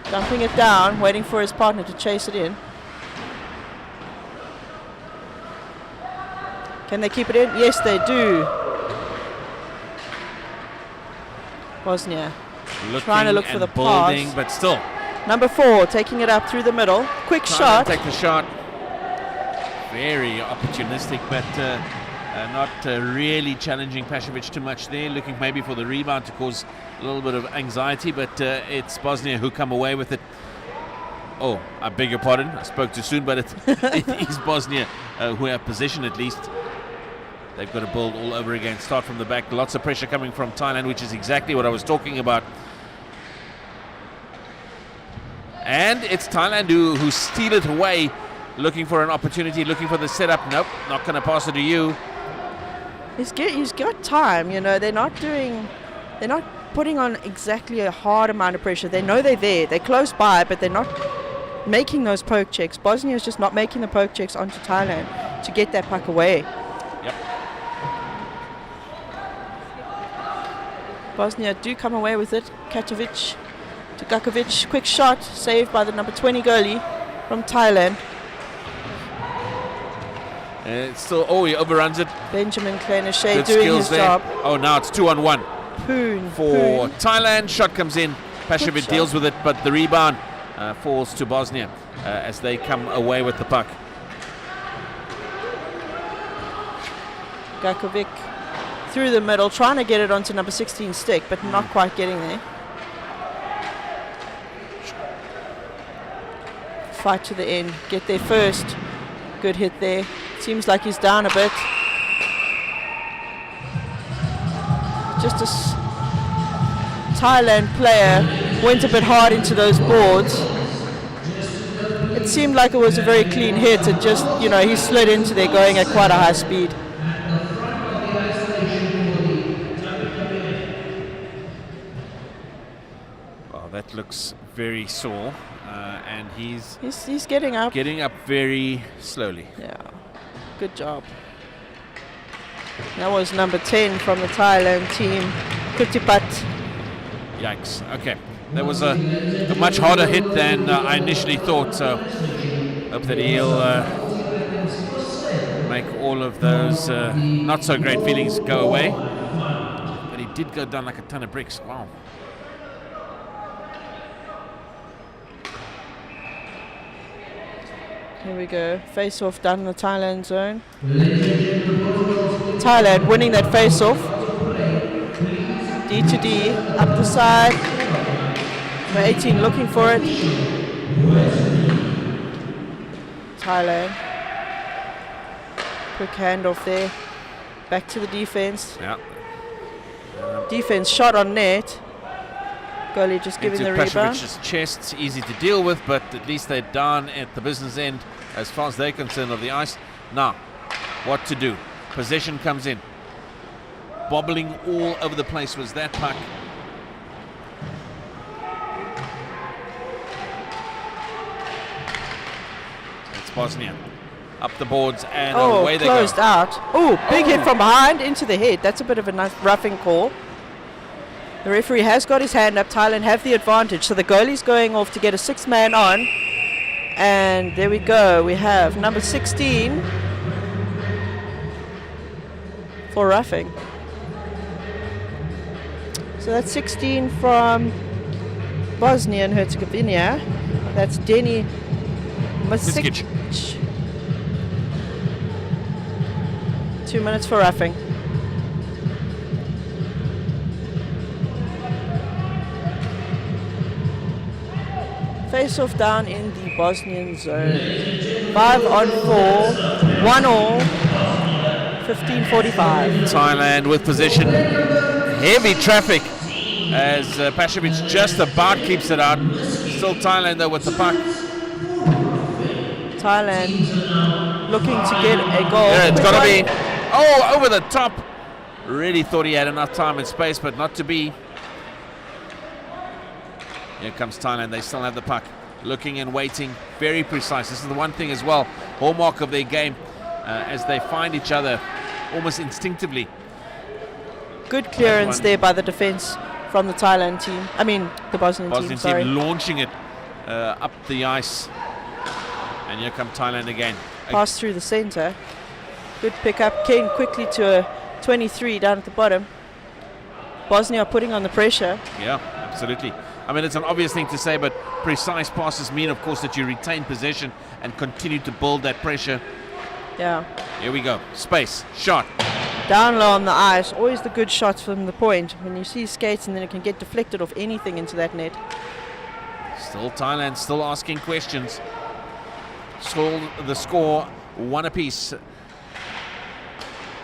Dumping it down. Waiting for his partner to chase it in. Can they keep it in? Yes, they do. Bosnia trying to look for the pass. But still. Number 4 taking it up through the middle. Quick shot. Take the shot. Very opportunistic, but not really challenging Pashovic too much there. Looking maybe for the rebound to cause a little bit of anxiety, but it's Bosnia who come away with it. Oh, I beg your pardon. I spoke too soon, but it is Bosnia who have possession at least. They've got to build all over again, start from the back. Lots of pressure coming from Thailand, which is exactly what I was talking about. And it's Thailand who steal it away, looking for an opportunity, looking for the setup. Nope, not going to pass it to you. He's got time, They're not putting on exactly a hard amount of pressure. They know they're there. They're close by, but they're not making those poke checks. Bosnia is just not making the poke checks onto Thailand to get that puck away. Yep. Bosnia do come away with it. Katovic to Gakovic. Quick shot, saved by the number 20 goalie from Thailand. It's still, he overruns it. Benjamin Klein-O'Shea doing his job. Oh, now it's 2-on-1 Poon for Thailand. Shot comes in. Pashovic deals with it, but the rebound falls to Bosnia as they come away with the puck. Gakovic through the middle, trying to get it onto number 16 stick, but not quite getting there. fight to the end, get there first. Good hit there. Seems like he's down a bit. Just a Thailand player went a bit hard into those boards. It seemed like it was a very clean hit. It just, he slid into there going at quite a high speed. Oh, that looks very sore, and He's getting up. Getting up very slowly. Yeah, good job. That was number 10 from the Thailand team, Kutipat. Yikes. Okay. That was a much harder hit than I initially thought, so hope that he'll make all of those not so great feelings go away. But he did go down like a ton of bricks. Wow. Here we go. Face off done in the Thailand zone. Thailand winning that face off. D to D, up the side. Number 18 looking for it. Thailand. Quick handoff there. Back to the defense. Yeah. Defense shot on net. Goalie just giving the rebound. Pashovic's chest, easy to deal with, but at least they're down at the business end as far as they're concerned of the ice. Now, what to do? Possession comes in. Bobbling all over the place was that puck. It's Bosnia. Up the boards and away they go. Closed out. Oh, big hit from behind into the head. That's a bit of a nice roughing call. The referee has got his hand up. Thailand have the advantage. So the goalie's going off to get a 6-man on. And there we go. We have number 16 for roughing. So that's 16 from Bosnia and Herzegovina. That's Denny Masic. 2 minutes for roughing. Face off down in the Bosnian zone. 5 on 4, 1 all, 15:45. Thailand with possession. Heavy traffic as Pashovic just about keeps it out. Still Thailand though with the puck. Thailand looking to get a goal. Yeah, it's got to be. Oh, over the top. Really thought he had enough time and space, but not to be. Here comes Thailand. They still have the puck. Looking and waiting. Very precise. This is the one thing as well. Hallmark of their game as they find each other almost instinctively. Good clearance there by the defense from the Thailand team. I mean, the Bosnian team, sorry. Launching it up the ice. And here come Thailand again. Pass through the center. Good pickup. Kane quickly to a 23 down at the bottom. Bosnia putting on the pressure. Yeah, absolutely. I mean, it's an obvious thing to say, but precise passes mean, of course, that you retain possession and continue to build that pressure. Yeah. Here we go. Space. Shot. Down low on the ice. Always the good shots from the point. When you see skates and then it can get deflected off anything into that net. Still Thailand, still asking questions. Still the score, 1 apiece.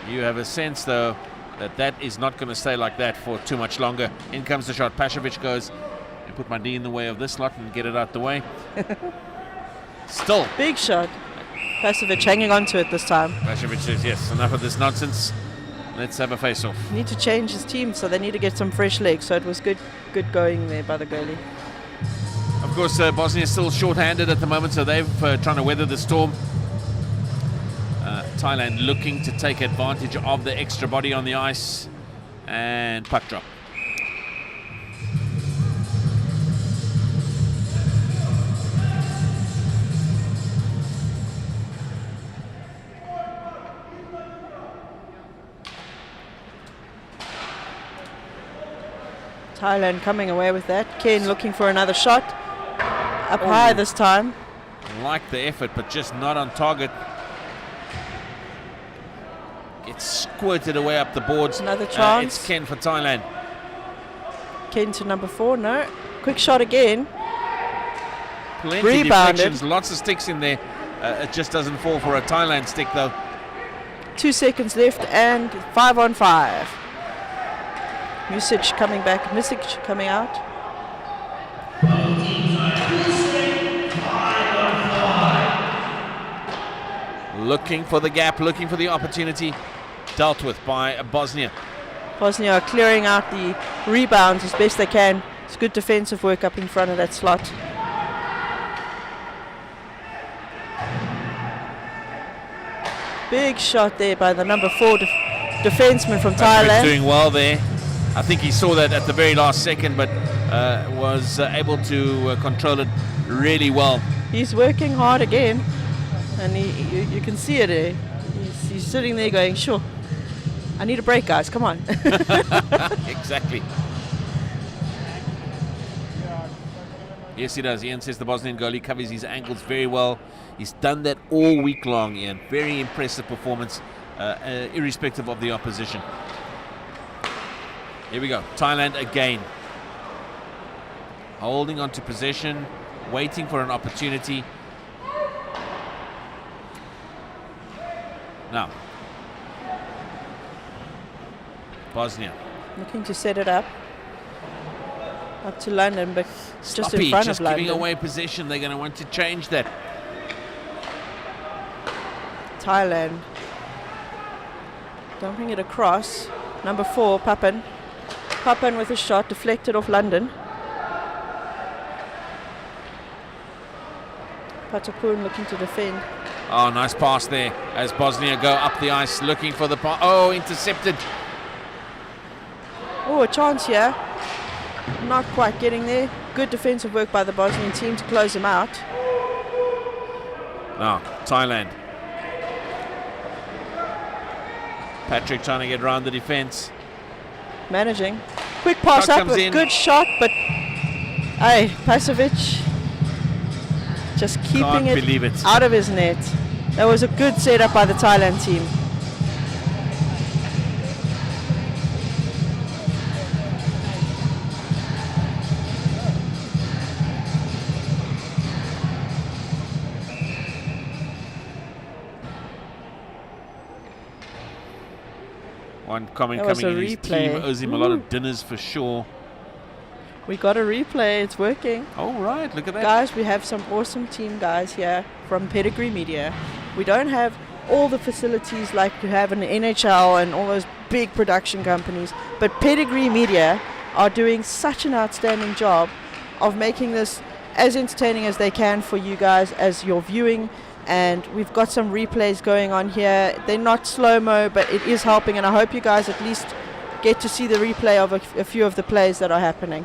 You have a sense, though, that is not going to stay like that for too much longer. In comes the shot. Pashovic goes, I put my knee in the way of this lot and get it out the way. Still. Big shot. Pashovic hanging on to it this time. Pashovic says, yes, enough of this nonsense. Let's have a face-off. Need to change his team, so they need to get some fresh legs. So it was good going there by the goalie. Of course, Bosnia is still short-handed at the moment, so they've trying to weather the storm. Thailand looking to take advantage of the extra body on the ice. And puck drop. Thailand coming away with that. Ken looking for another shot. Up high this time. Like the effort, but just not on target. Gets squirted away up the boards. Another chance. It's Ken for Thailand. Ken to number 4, no. Quick shot again. Plenty Rebounded. deflections, lots of sticks in there. It just doesn't fall for a Thailand stick though. 2 seconds left and 5 on 5. Music coming back. Music coming out. Both teams are full strength, 5 on 5. Looking for the gap, looking for the opportunity. Dealt with by Bosnia. Bosnia are clearing out the rebounds as best they can. It's good defensive work up in front of that slot. Big shot there by the number 4 defenseman from Patrick Thailand. doing well there. I think he saw that at the very last second, but was able to control it really well. He's working hard again, and you can see it there. He's sitting there going, sure, I need a break, guys, come on. Exactly. Yes, he does. Ian says the Bosnian goalie covers his ankles very well. He's done that all week long, Ian. Very impressive performance, irrespective of the opposition. Here we go. Thailand again. Holding on to possession, waiting for an opportunity. Now, Bosnia. Looking to set it up to London, but just Sloppy, in front just of London. giving away possession. They're going to want to change that. Thailand dumping it across. Number 4, Papan. Papan with a shot deflected off London. Patapun looking to defend. Oh, nice pass there as Bosnia go up the ice looking for the pass. Oh, intercepted. Oh, a chance here. Not quite getting there. Good defensive work by the Bosnian team to close him out. Now, Thailand. Patrick trying to get around the defense. Managing. Quick pass Shot up, comes a in. good shot, but hey, Pasovic just keeping Can't it believe it. out of his net. That was a good setup by the Thailand team. One comment That was coming a in. His replay. team owes him a lot Ooh. of dinners for sure. We got a replay, it's working. Oh, right, look at that. Guys, we have some awesome team guys here from Pedigree Media. We don't have all the facilities like you have in the NHL and all those big production companies, but Pedigree Media are doing such an outstanding job of making this as entertaining as they can for you guys as you're viewing. And we've got some replays going on here. They're not slow-mo, but it is helping, and I hope you guys at least get to see the replay of a few of the plays that are happening.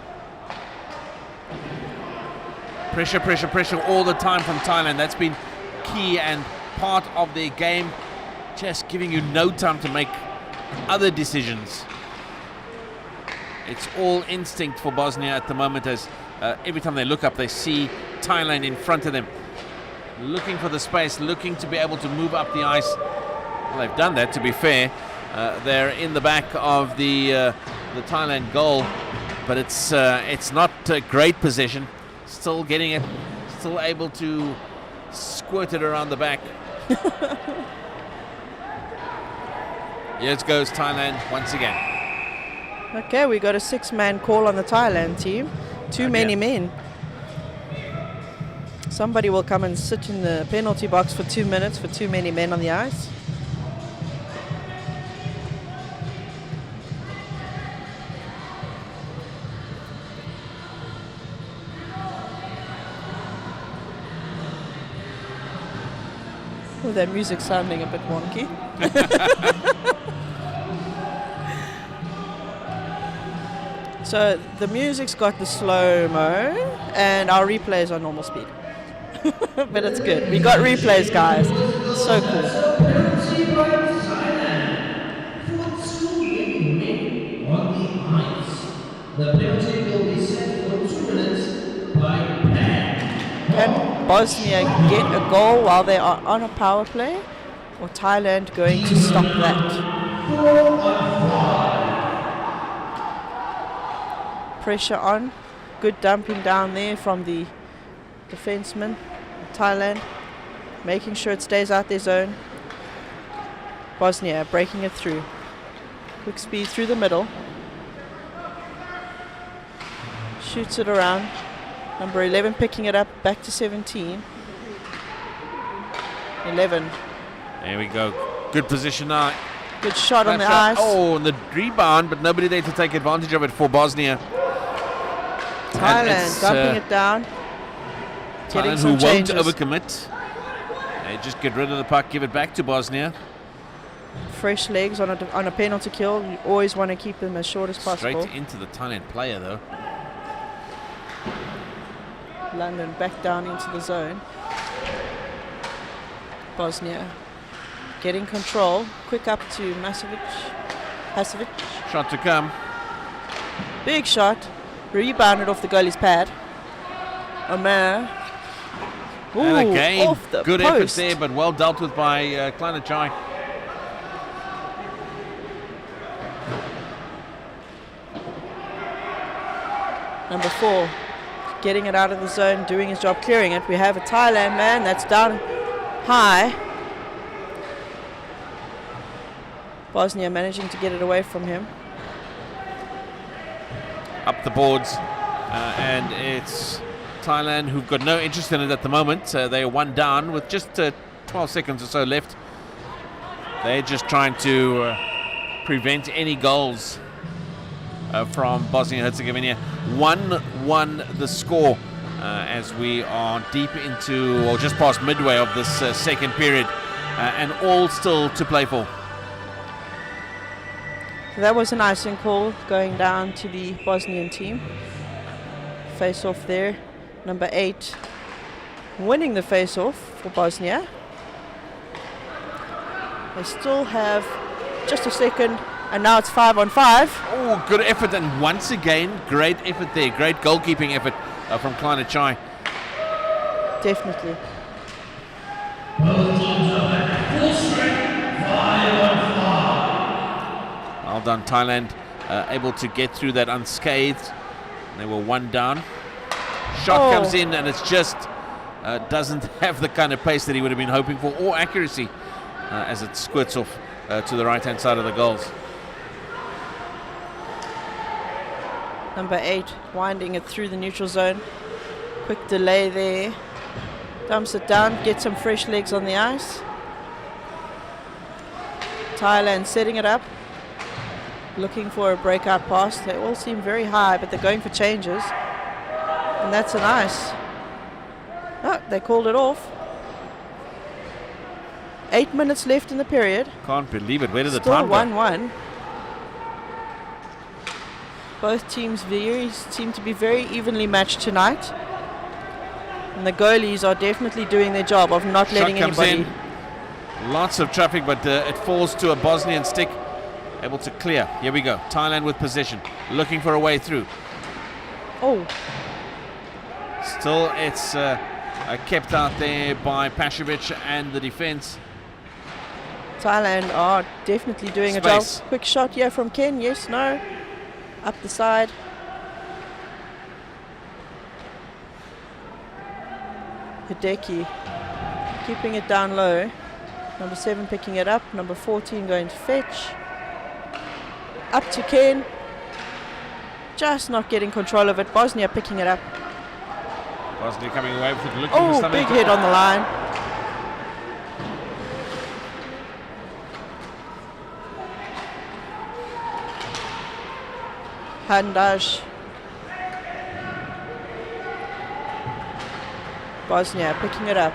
Pressure, pressure, pressure all the time from Thailand. That's been key and part of their game. Just giving you no time to make other decisions. It's all instinct for Bosnia at the moment as every time they look up, they see Thailand in front of them. Looking for the space, looking to be able to move up the ice. Well, they've done that, to be fair. They're in the back of the Thailand goal, but it's not a great position. Still getting it, still able to squirt it around the back. Here goes Thailand once again. Okay, we got a 6-man call on the Thailand team. Too many men. Somebody will come and sit in the penalty box for 2 minutes for too many men on the ice. Oh, that music's sounding a bit wonky. So the music's got the slow-mo and our replays are normal speed. But it's good. We got replays, guys. So cool. Penalty by Thailand. Foot swinging men on the ice. The penalty will be set for 2 minutes by Pan. Can Bosnia get a goal while they are on a power play? Or Thailand going to stop that? 4 on 5. Pressure on. Good dumping down there from the defenseman, Thailand, making sure it stays out their zone. Bosnia breaking it through. Quick speed through the middle. Shoots it around. Number 11 picking it up, back to 17. 11. There we go. Good position now. Good shot on the Shot. ice. Oh, and the rebound, but nobody there to take advantage of it for Bosnia. Thailand dumping it down. Getting Thailand some who won't changes. overcommit. They just get rid of the puck, give it back to Bosnia. Fresh legs on a penalty kill. You always want to keep them as short as possible. Straight into the Thailand player, though. London back down into the zone. Bosnia getting control. Quick up to Pasovic. Shot to come. Big shot. Rebounded off the goalie's pad. Omer. And again, off the good post. effort there, but well dealt with by Kleiner Chai. Number 4, getting it out of the zone, doing his job, clearing it. We have a Thailand man that's down high. Bosnia managing to get it away from him. Up the boards, and it's Thailand who've got no interest in it at the moment. They are one down with just 12 seconds or so left. They're just trying to prevent any goals from Bosnia and Herzegovina. 1-1 the score as we are deep into, or just past midway of this second period, and all still to play for. So that was an icing call going down to the Bosnian team. Face off there. Number 8 winning the face off for Bosnia. They still have just a second, and now it's 5-on-5. Oh, good effort, and once again, great effort there. Great goalkeeping effort from Kleiner Chai. Definitely. Both teams are back at full strength, 5-on-5. Well done, Thailand, able to get through that unscathed. They were one down. Shot comes in, and it's just doesn't have the kind of pace that he would have been hoping for, or accuracy, as it squirts off to the right-hand side of the goals. Number 8 winding it through the neutral zone. Quick delay there. Dumps it down, gets some fresh legs on the ice. Thailand setting it up. Looking for a breakout pass. They all seem very high, but they're going for changes. And that's an ice. Oh, they called it off. 8 minutes left in the period. Can't believe it. Where did the Still time go? 1-1. Both teams seem to be very evenly matched tonight. And the goalies are definitely doing their job of not letting Shot comes anybody. in. Lots of traffic, but it falls to a Bosnian stick. Able to clear. Here we go. Thailand with possession. Looking for a way through. Oh, Still, it's kept out there by Pasovic and the defense. Thailand are definitely doing a job. Space. Quick shot here from Ken. Yes, no. Up the side. Hideki keeping it down low. Number 7 picking it up. Number 14 going to fetch. Up to Ken. Just not getting control of it. Bosnia picking it up. Bosnia coming away with it, looking for Oh, something. big hit on the line. Handaj. Bosnia picking it up.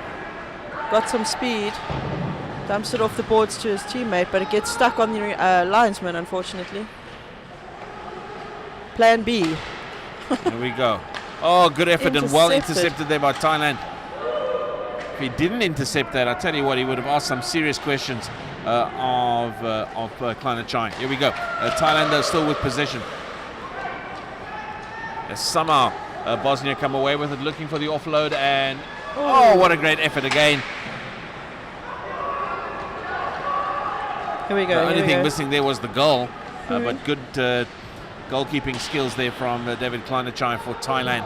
Got some speed. Dumps it off the boards to his teammate, but it gets stuck on the linesman, unfortunately. Plan B. Here we go. Oh, good effort and well Intercepted. intercepted there by Thailand. If he didn't intercept that, I tell you what, he would have asked some serious questions of Kleiner Chai. Here we go. Thailand though still with possession. Somehow Bosnia come away with it, looking for the offload, and oh, what a great effort again. Here we go. The here only we thing go. missing there was the goal, but good goalkeeping skills there from David Kleiner Chai for Thailand.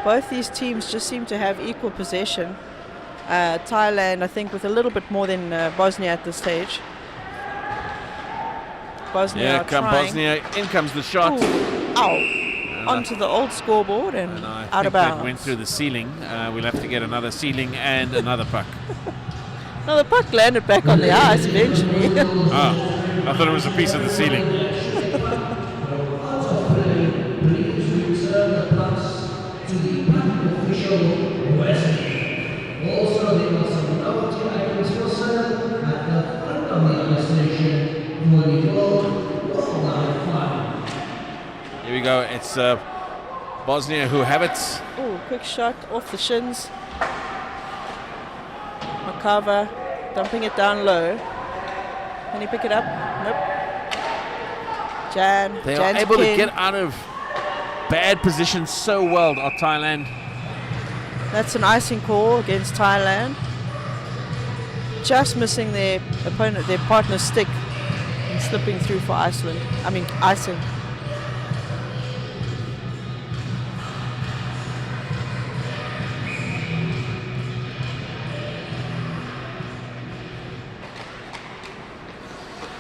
Both these teams just seem to have equal possession. Thailand, I think, with a little bit more than Bosnia at this stage. Bosnia Yeah, are come trying. Bosnia. In comes the shot. Ooh, ow. Onto the old scoreboard and And I out think of that bounds. went through the ceiling. We'll have to get another ceiling and another puck. No, the puck landed back on the ice eventually. Ah, I thought it was a piece of the ceiling. Please return the pucks to the puck official Wesley. Also, there are some novelty items for sale at the front of the ice station for the wildlife fund. Here we go. It's Bosnia who have it. Ooh, quick shot off the shins. Makava dumping it down low. Can he pick it up? Nope. They are Jan's able to pin. get out of bad positions so well, are Thailand. That's an icing call against Thailand. Just missing their opponent, their partner's stick, and slipping through for Iceland. I mean, icing.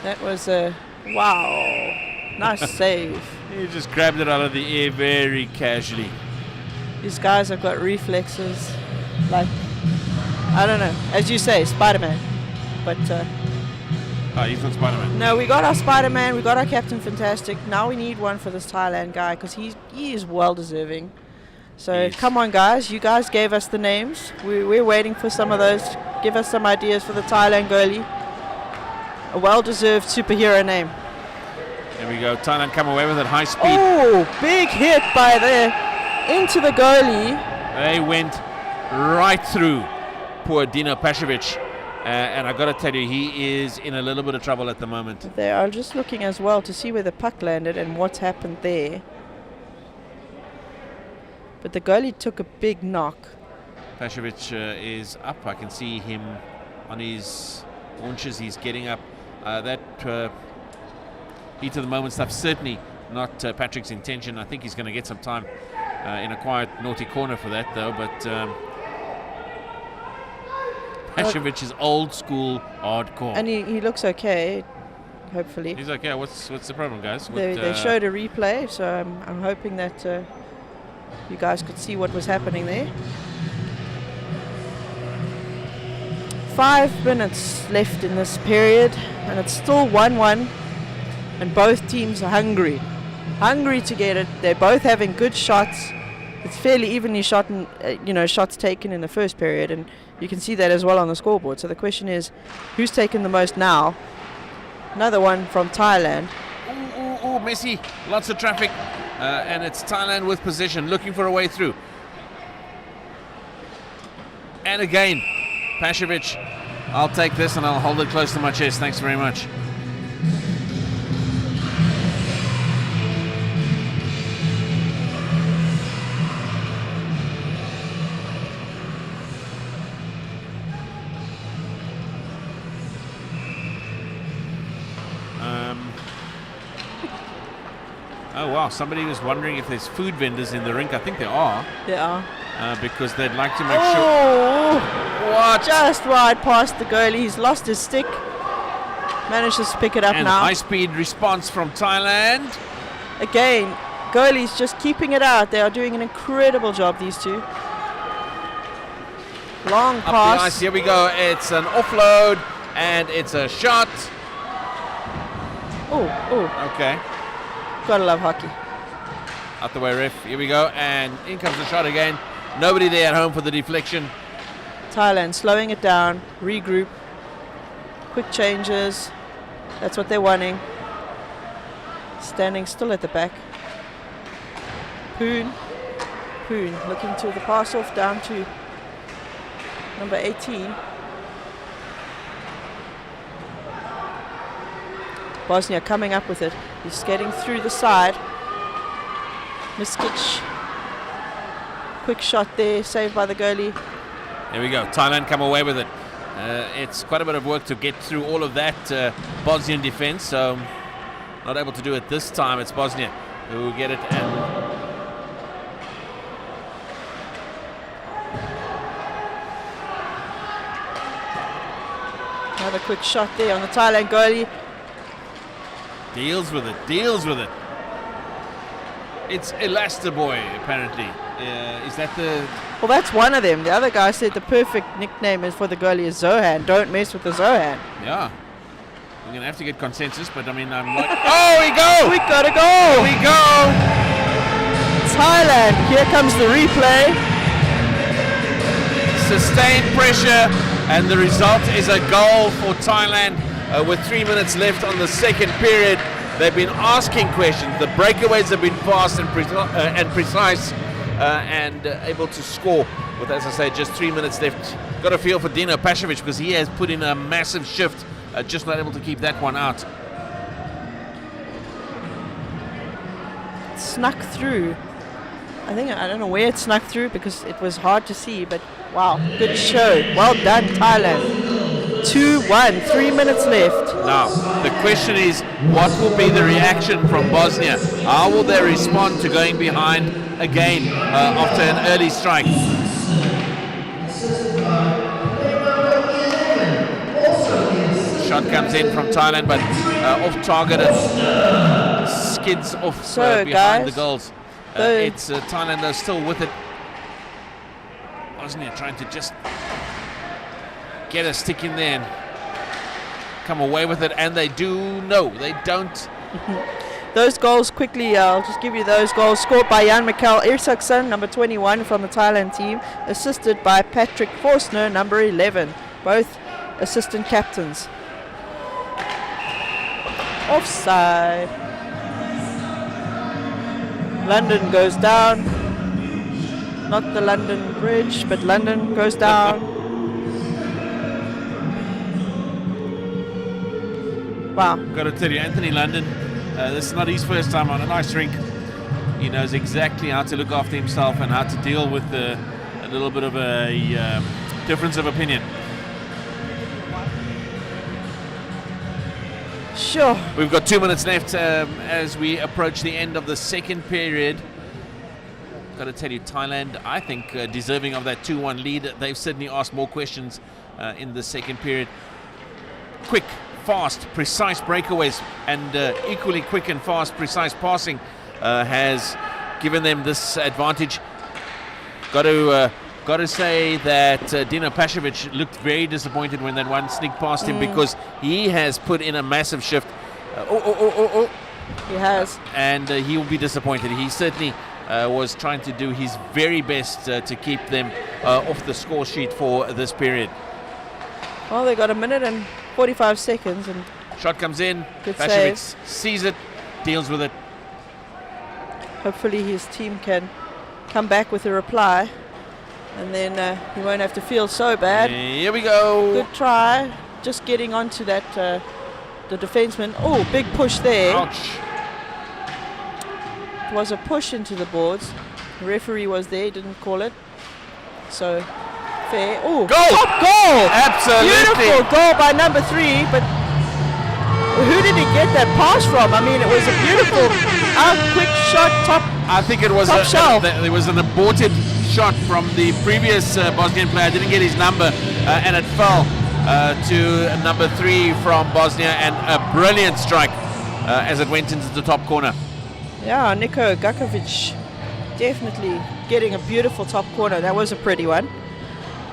That was a wow, nice save. He just grabbed it out of the air very casually. These guys have got reflexes, like, I don't know, as you say, Spider-Man. But Oh, he's not Spider-Man. no, we got our Spider-Man, we got our Captain Fantastic. Now we need one for this Thailand guy because he is well deserving. So Yes. come on, guys, you guys gave us the names. We're waiting for some of those. Give us some ideas for the Thailand goalie. A well-deserved superhero name. There we go. Thailand come away with it, high speed. Oh, big hit by into the goalie. They went right through poor Dino Pashevic. And I got to tell you, he is in a little bit of trouble at the moment. They are just looking as well to see where the puck landed and what's happened there. But the goalie took a big knock. Pashevic is up. I can see him on his haunches. He's getting up. That heat of the moment stuff, certainly not Patrick's intention. I think he's going to get some time in a quiet, naughty corner for that, though. But Pashevic is old school, hardcore. And he looks okay, hopefully. He's okay. What's the problem, guys? They showed a replay, so I'm hoping that you guys could see what was happening there. 5 minutes left in this period, and it's still 1-1, and both teams are hungry to get it. They're both having good shots. It's fairly evenly shot, and shots taken in the first period, and you can see that as well on the scoreboard. So the question is, who's taken the most now? Another one from Thailand. Ooh, Messi, lots of traffic, and it's Thailand with possession, looking for a way through. And again, Pashevic, I'll take this and I'll hold it close to my chest. Thanks very much. Oh wow, somebody was wondering if there's food vendors in the rink. I think there are. There are. Because they'd like to make sure. Oh! What? Just right past the goalie. He's lost his stick. Manages to pick it up And now. high-speed response from Thailand. Again, goalies just keeping it out. They are doing an incredible job, these two. Long Up the pass. ice, here we go. It's an offload and it's a shot. Oh, Okay. gotta love hockey. Out the way, ref. Here we go. And in comes the shot again. Nobody there at home for the deflection. Thailand slowing it down, regroup, quick changes. That's what they're wanting. Standing still at the back. Poon looking to the pass off down to number 18. Bosnia coming up with it. He's getting through the side. Miskic. Quick shot there, saved by the goalie. There we go. Thailand come away with it. It's quite a bit of work to get through all of that Bosnian defense. So not able to do it this time. It's Bosnia who get it. And Another quick shot there on the Thailand goalie. Deals with it, deals with it. It's Elastiboy, apparently. Is that the... Well, that's one of them. The other guy said the perfect nickname is for the goalie is Zohan. Don't mess with the Zohan. Yeah. We're going to have to get consensus, but I mean, I'm like... Oh, we go! We gotta go! We go! Thailand, here comes the replay. Sustained pressure, and the result is a goal for Thailand with 3 minutes left on the second period. They've been asking questions. The breakaways have been fast and precise and able to score with, as I say, just 3 minutes left. Got a feel for Dino Pashevic because he has put in a massive shift, just not able to keep that one out. Snuck through. I don't know where it snuck through because it was hard to see, but wow, good show. Well done, Thailand. 2-1, 3 minutes left. Now, the question is, what will be the reaction from Bosnia? How will they respond to going behind again after an early strike? Shot comes in from Thailand, but off target and skids off behind guys, the goals. It's Thailand though still with it. Bosnia trying to just get a stick in there and come away with it, and they do. No, they don't. Those goals quickly, I'll just give you those goals. Scored by Jan Mikkel Ersaksson, number 21 from the Thailand team, assisted by Patrick Forstner, number 11, both assistant captains. Offside. London goes down. Not the London Bridge, but London goes down. Wow. Got to tell you, Anthony London, this is not his first time on an ice rink. He knows exactly how to look after himself and how to deal with a little bit of a difference of opinion. Sure. We've got 2 minutes left as we approach the end of the second period. Got to tell you, Thailand, I think, deserving of that 2-1 lead. They've certainly asked more questions in the second period. Quick, fast, precise breakaways, and equally quick and fast, precise passing has given them this advantage. Got to say that Dino Pashevic looked very disappointed when that one sneaked past him because he has put in a massive shift. He has. And he will be disappointed. He certainly was trying to do his very best to keep them off the score sheet for this period. Well, they got a minute and 45 seconds. And shot comes in. Good Pashevic save. Sees it, deals with it. Hopefully his team can come back with a reply. And then he won't have to feel so bad. Here we go. Good try. Just getting onto that, the defenseman. Oh, big push there. Ouch. It was a push into the boards. The referee was there, didn't call it. So, fair. Oh, goal! top goal! Absolutely. Beautiful goal by number 3, but who did he get that pass from? I mean, it was a beautiful quick shot, top. I think it was top shelf. There was an aborted shot from the previous Bosnian player. Didn't get his number, and it fell to number 3 from Bosnia, and a brilliant strike as it went into the top corner. Yeah, Niko Gakovic definitely getting a beautiful top corner. That was a pretty one,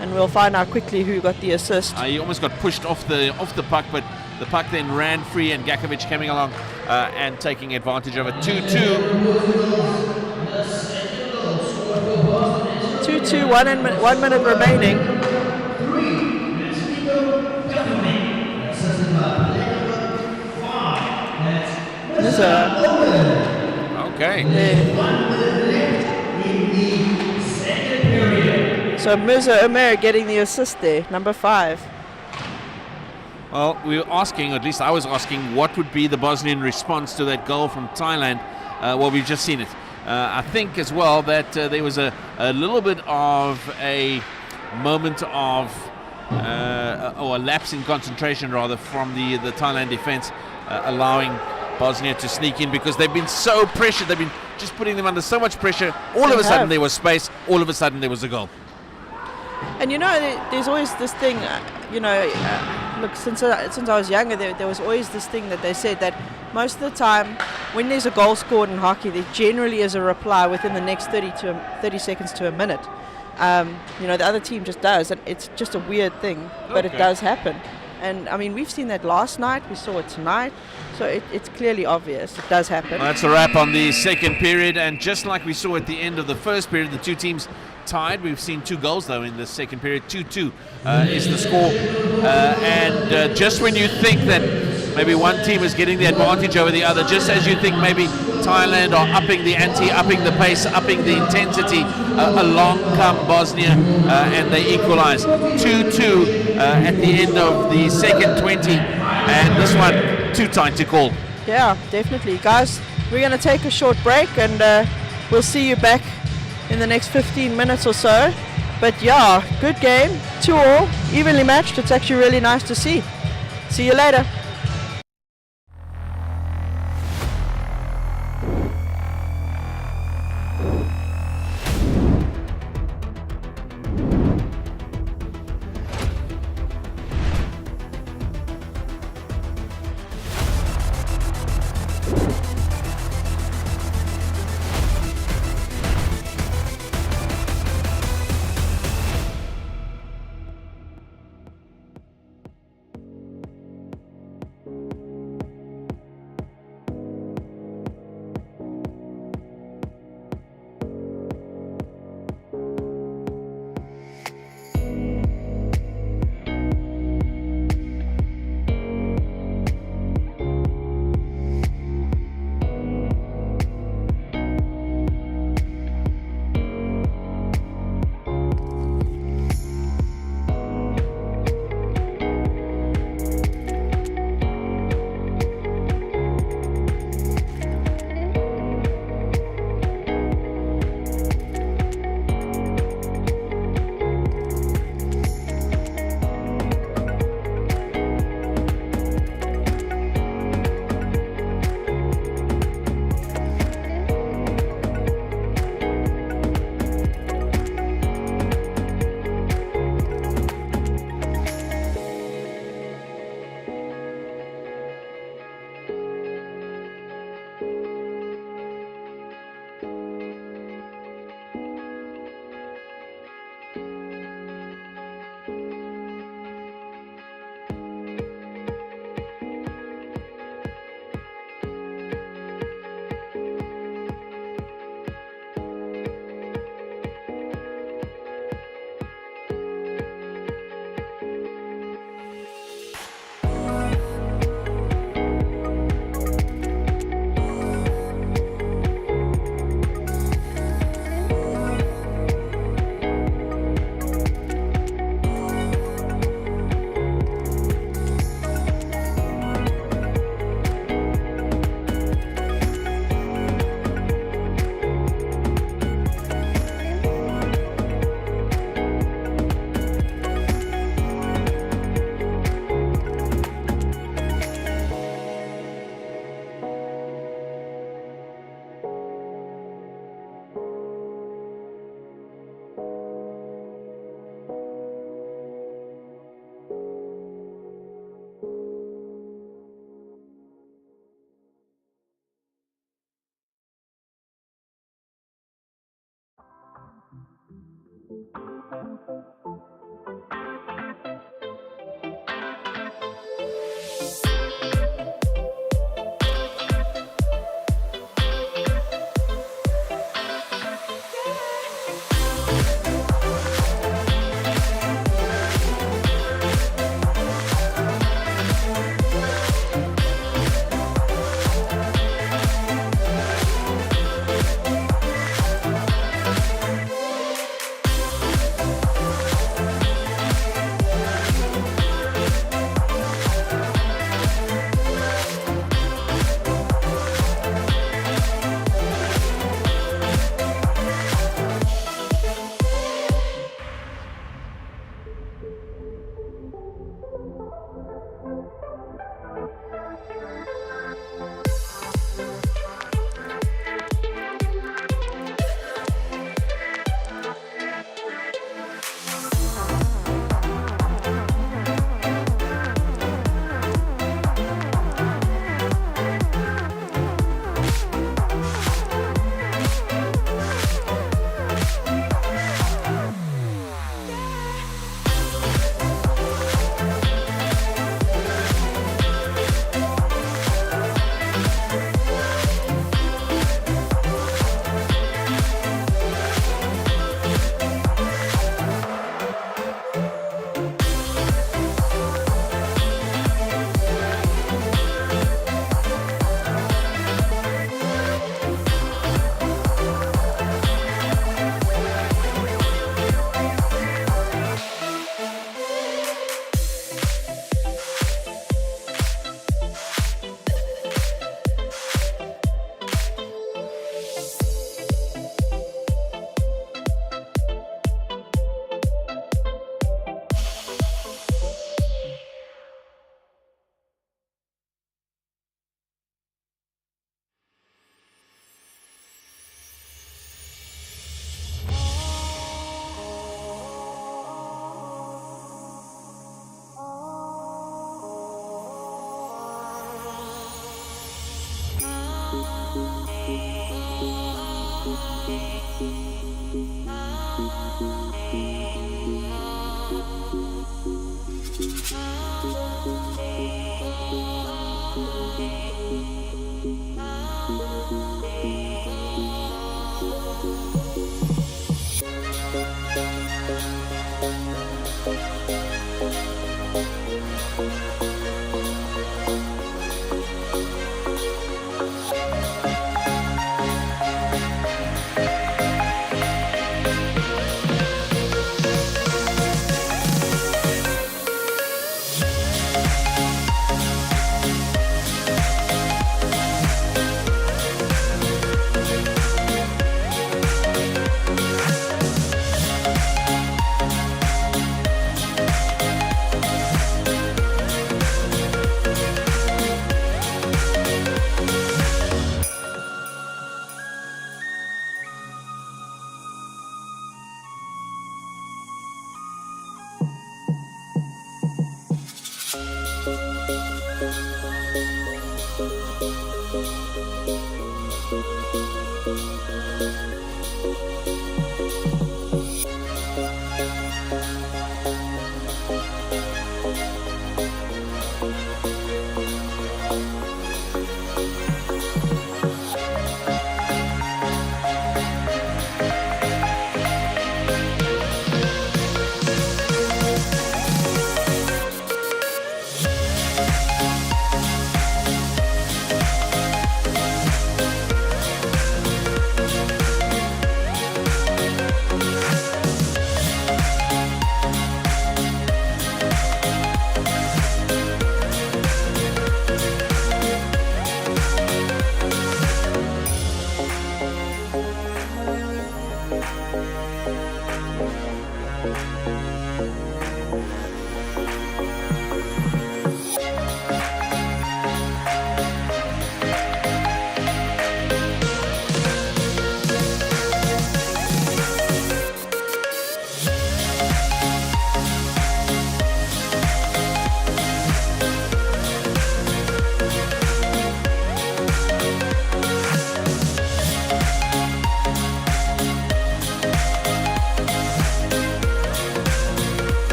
and we'll find out quickly who got the assist. He almost got pushed off the puck, but the puck then ran free, and Gakovic coming along and taking advantage of it. 2-2. 2-2, 1 minute remaining. There's okay. So Mirza Omer getting the assist there, number 5. Well, we were asking, or at least I was asking, what would be the Bosnian response to that goal from Thailand? Well, we've just seen it. I think as well that there was a little bit of a moment of, or a lapse in concentration rather, from the Thailand defense, allowing Bosnia to sneak in because they've been so pressured. They've been just putting them under so much pressure. All of a sudden there was space. All of a sudden there was a goal. And you know, there's always this thing, look, since I was younger, there was always this thing that they said that most of the time, when there's a goal scored in hockey, there generally is a reply within the next 30 seconds to a minute. The other team just does, and it's just a weird thing, but it does happen. And I mean, we've seen that last night, we saw it tonight, so it's clearly obvious. It does happen. Well, that's a wrap on the second period, and just like we saw at the end of the first period, the two teams tied. We've seen 2 goals though in the second period. 2-2 is the score, and just when you think that maybe one team is getting the advantage over the other, just as you think maybe Thailand are upping the ante, upping the pace, upping the intensity, along come Bosnia and they equalize. 2-2 at the end of the second 20, and this one too tight to call. Yeah, definitely. Guys, we're going to take a short break, and we'll see you back in the next 15 minutes or so. But yeah, good game, 2-2, evenly matched. It's actually really nice to see. See you later.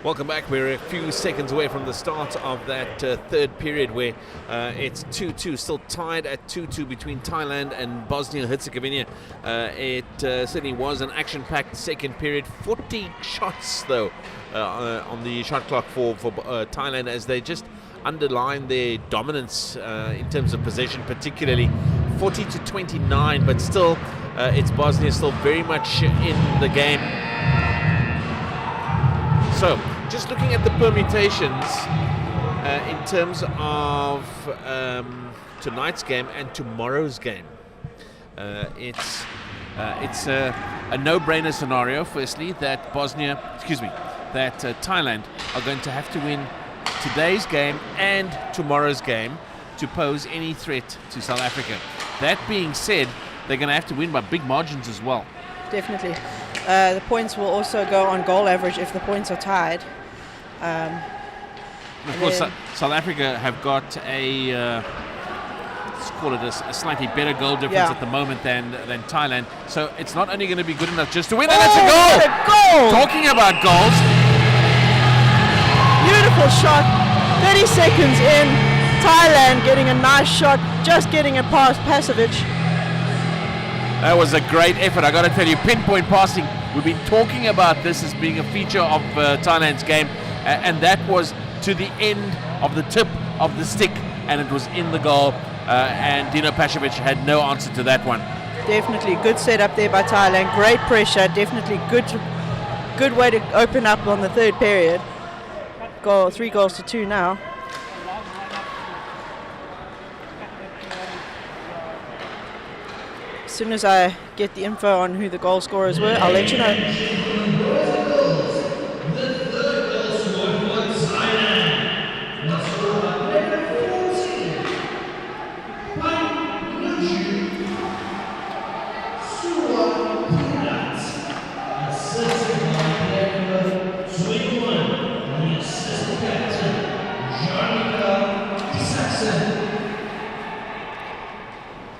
Welcome back. We're a few seconds away from the start of that third period where it's 2-2, still tied at 2-2 between Thailand and Bosnia-Herzegovina. It certainly was an action-packed second period. 40 shots, though, on the shot clock for Thailand, as they just underline their dominance in terms of possession, particularly 40-29, but still it's Bosnia still very much in the game. So, just looking at the permutations in terms of tonight's game and tomorrow's game, it's a no-brainer scenario. Firstly, that Thailand are going to have to win today's game and tomorrow's game to pose any threat to South Africa. That being said, they're going to have to win by big margins as well. Definitely. The points will also go on goal average if the points are tied. Of course, South Africa have got let's call it a slightly better goal difference at the moment than Thailand. So it's not only going to be good enough just to win, and it's a goal! What a goal! Talking about goals. Beautiful shot. 30 seconds in. Thailand getting a nice shot, just getting it past Pasovic. That was a great effort. I got to tell you, pinpoint passing. We've been talking about this as being a feature of Thailand's game, and that was to the end of the tip of the stick, and it was in the goal. And Dino Pasovic had no answer to that one. Definitely good setup there by Thailand. Great pressure. Definitely good way to open up on the third period. 3 goals to 2 now. As soon as I get the info on who the goal scorers were, I'll let you know.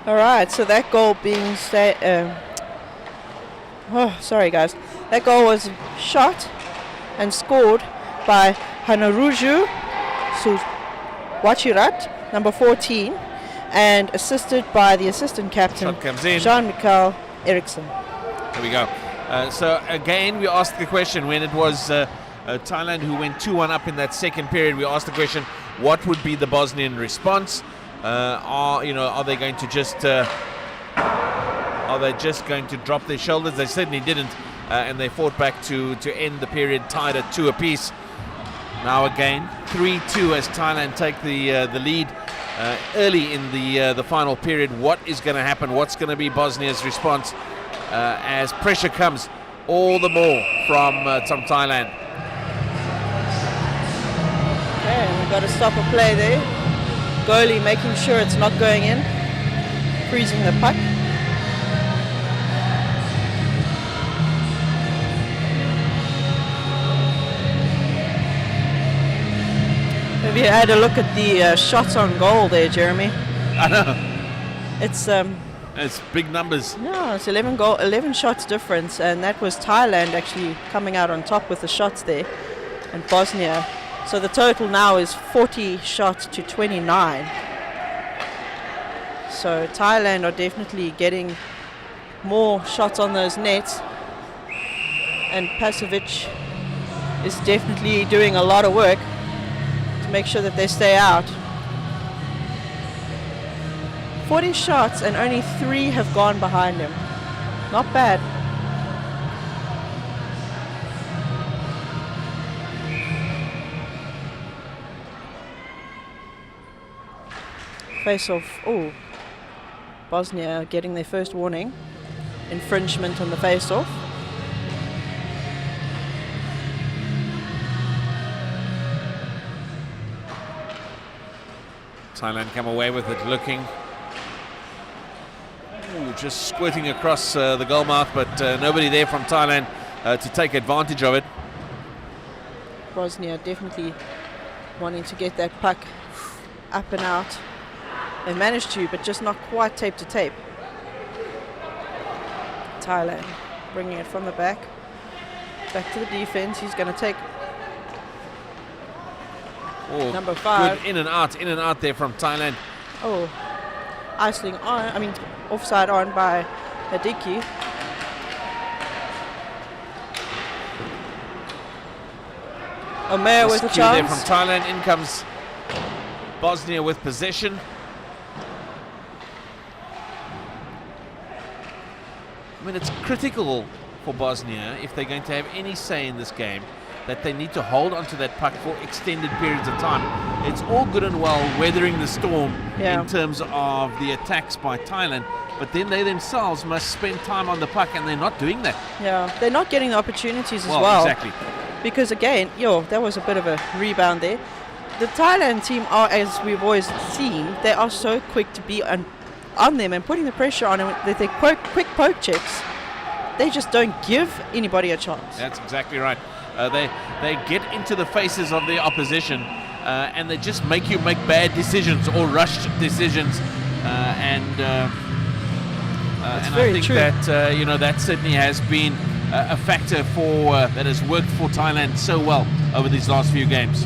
Alright, so that goal being sorry guys. That goal was shot and scored by Hanaruju Wachirat, number 14, and assisted by the assistant captain, Jean-Michel Eriksson. There we go. So again, we asked the question when it was Thailand who went 2-1 up in that second period. We asked the question, what would be the Bosnian response? Are they going to just going to drop their shoulders? They certainly didn't, and they fought back to end the period tied at 2 apiece. Now again 3-2 as Thailand take the lead early in the final period. What is going to happen? What's going to be Bosnia's response as pressure comes all the more from Thailand? Okay, we've got to stop a play there. Goalie making sure it's not going in, freezing the puck. Have you had a look at the shots on goal there, Jeremy? I know. It's big numbers. No, it's 11 shots difference, and that was Thailand actually coming out on top with the shots there, and Bosnia. So the total now is 40 shots to 29. So Thailand are definitely getting more shots on those nets. And Pasovic is definitely doing a lot of work to make sure that they stay out. 40 shots and only 3 have gone behind him. Not bad. Face off. Oh, Bosnia getting their first warning. Infringement on the face off. Thailand come away with it looking. Ooh, just squirting across the goal mouth, but nobody there from Thailand to take advantage of it. Bosnia definitely wanting to get that puck up and out. They managed to, but just not quite tape to tape. Thailand bringing it from the back to the defense. He's going to take Oh, Number 5. Good in and out there from Thailand. Oh, offside on by Hadiki. Omer with a Rescue there chance. from Thailand. In comes Bosnia with possession. I mean, it's critical for Bosnia, if they're going to have any say in this game, that they need to hold onto that puck for extended periods of time. It's all good and well weathering the storm in terms of the attacks by Thailand, but then they themselves must spend time on the puck, and they're not doing that. Yeah, they're not getting the opportunities as well. Exactly. Because again, that was a bit of a rebound there. The Thailand team are, as we've always seen, they are so quick to be on them and putting the pressure on them. They quick poke checks. They just don't give anybody a chance. That's exactly right. They get into the faces of their opposition, and they just make you make bad decisions or rushed decisions. And I think true. that that certainly has been a factor that has worked for Thailand so well over these last few games.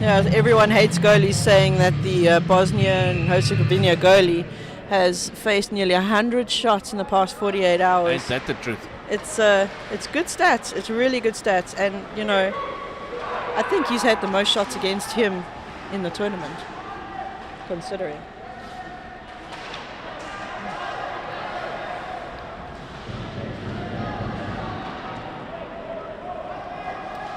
Yeah, everyone hates goalies, saying that the Bosnia and Herzegovina goalie has faced nearly 100 shots in the past 48 hours. Ain't that the truth? It's good stats. It's really good stats, and I think he's had the most shots against him in the tournament, considering.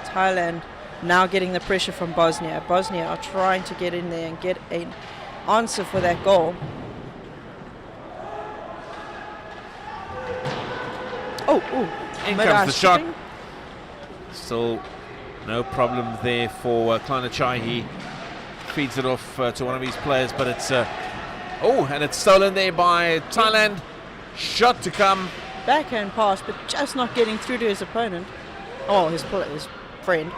Thailand now getting the pressure from Bosnia. Bosnia are trying to get in there and get an answer for that goal. In comes the shot. Still no problem there for Klanachai. He feeds it off to one of his players, but it's and it's stolen there by Thailand. Shot to come. Backhand pass, but just not getting through to his opponent. Oh, his friend.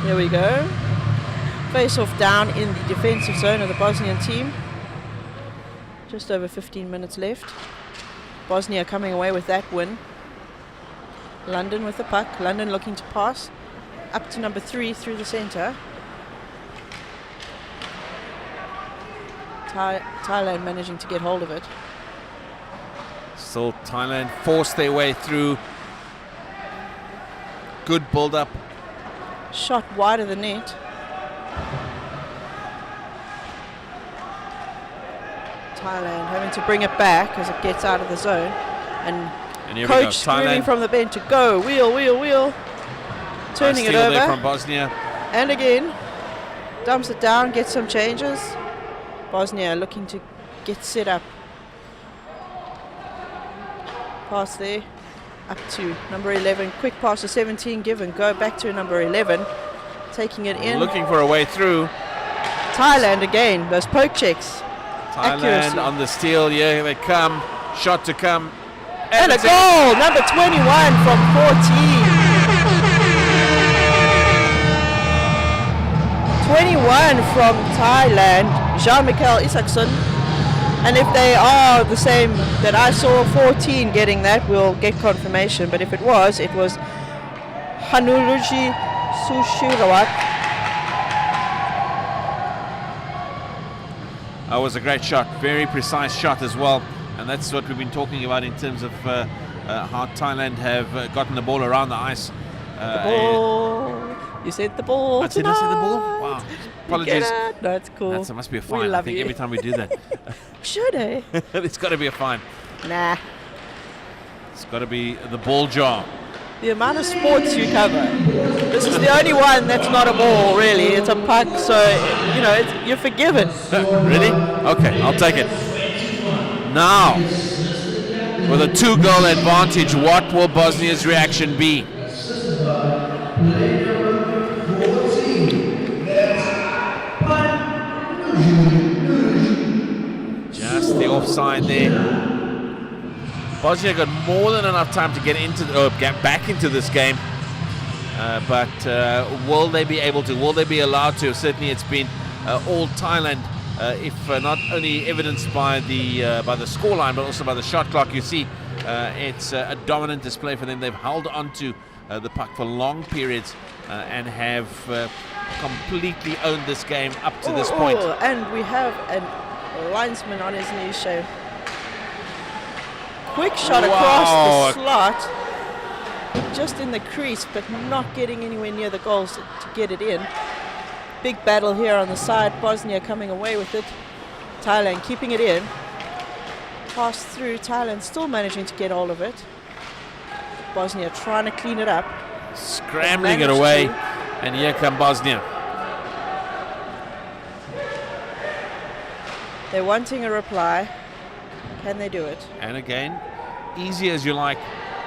There we go. Face off down in the defensive zone of the Bosnian team. Just over 15 minutes left. Bosnia coming away with that win. London with the puck. London looking to pass up to number 3 through the center. Thailand managing to get hold of it. Still Thailand forced their way through. Good build-up. Shot wide of the net. Thailand having to bring it back as it gets out of the zone. And here coach screaming from the bench to go. Wheel. Turning it over. There from Bosnia. And again. Dumps it down, gets some changes. Bosnia looking to get set up. Pass there. Up to number 11. Quick pass to 17. Give and go back to number 11. Taking it in. Looking for a way through. Thailand again. Those poke checks. Thailand Accuracy. on the steal. Yeah, they come. Shot to come. And a goal. Number 21 from 14. 21 from Thailand. Jean-Michael Isaacson. And if they are the same that I saw, 14 getting that, we'll get confirmation. But if it was Hanuruji Sushirawat. That was a great shot, very precise shot as well. And that's what we've been talking about in terms of how Thailand have gotten the ball around the ice. The ball. You said the ball. I said the ball? Wow. Apologies. No, it's cool. That must be a fine. I think every time we do that. Should I? It's got to be a fine. Nah. It's got to be the ball jar. The amount of sports you cover. This is the only one that's not a ball, really. It's a puck, so, you're forgiven. Really? Okay, I'll take it. Now, with a 2-goal advantage, what will Bosnia's reaction be? Just the offside there. Bosnia got more than enough time to get back into this game. but will they be able to? Will they be allowed to? Certainly, it's been all Thailand, if not only evidenced by the scoreline, but also by the shot clock. You see, it's a dominant display for them. They've held on to the puck for long periods and have completely owned this game up to this point. And we have a linesman on his knee, so quick shot across the slot, just in the crease, but not getting anywhere near the goals to get it in. Big battle here on the side. Bosnia coming away with it. Thailand keeping it in. Pass through. Thailand still managing to get all of it. Bosnia trying to clean it up. Scrambling it away. And here come Bosnia. They're wanting a reply. Can they do it? And again, easy as you like,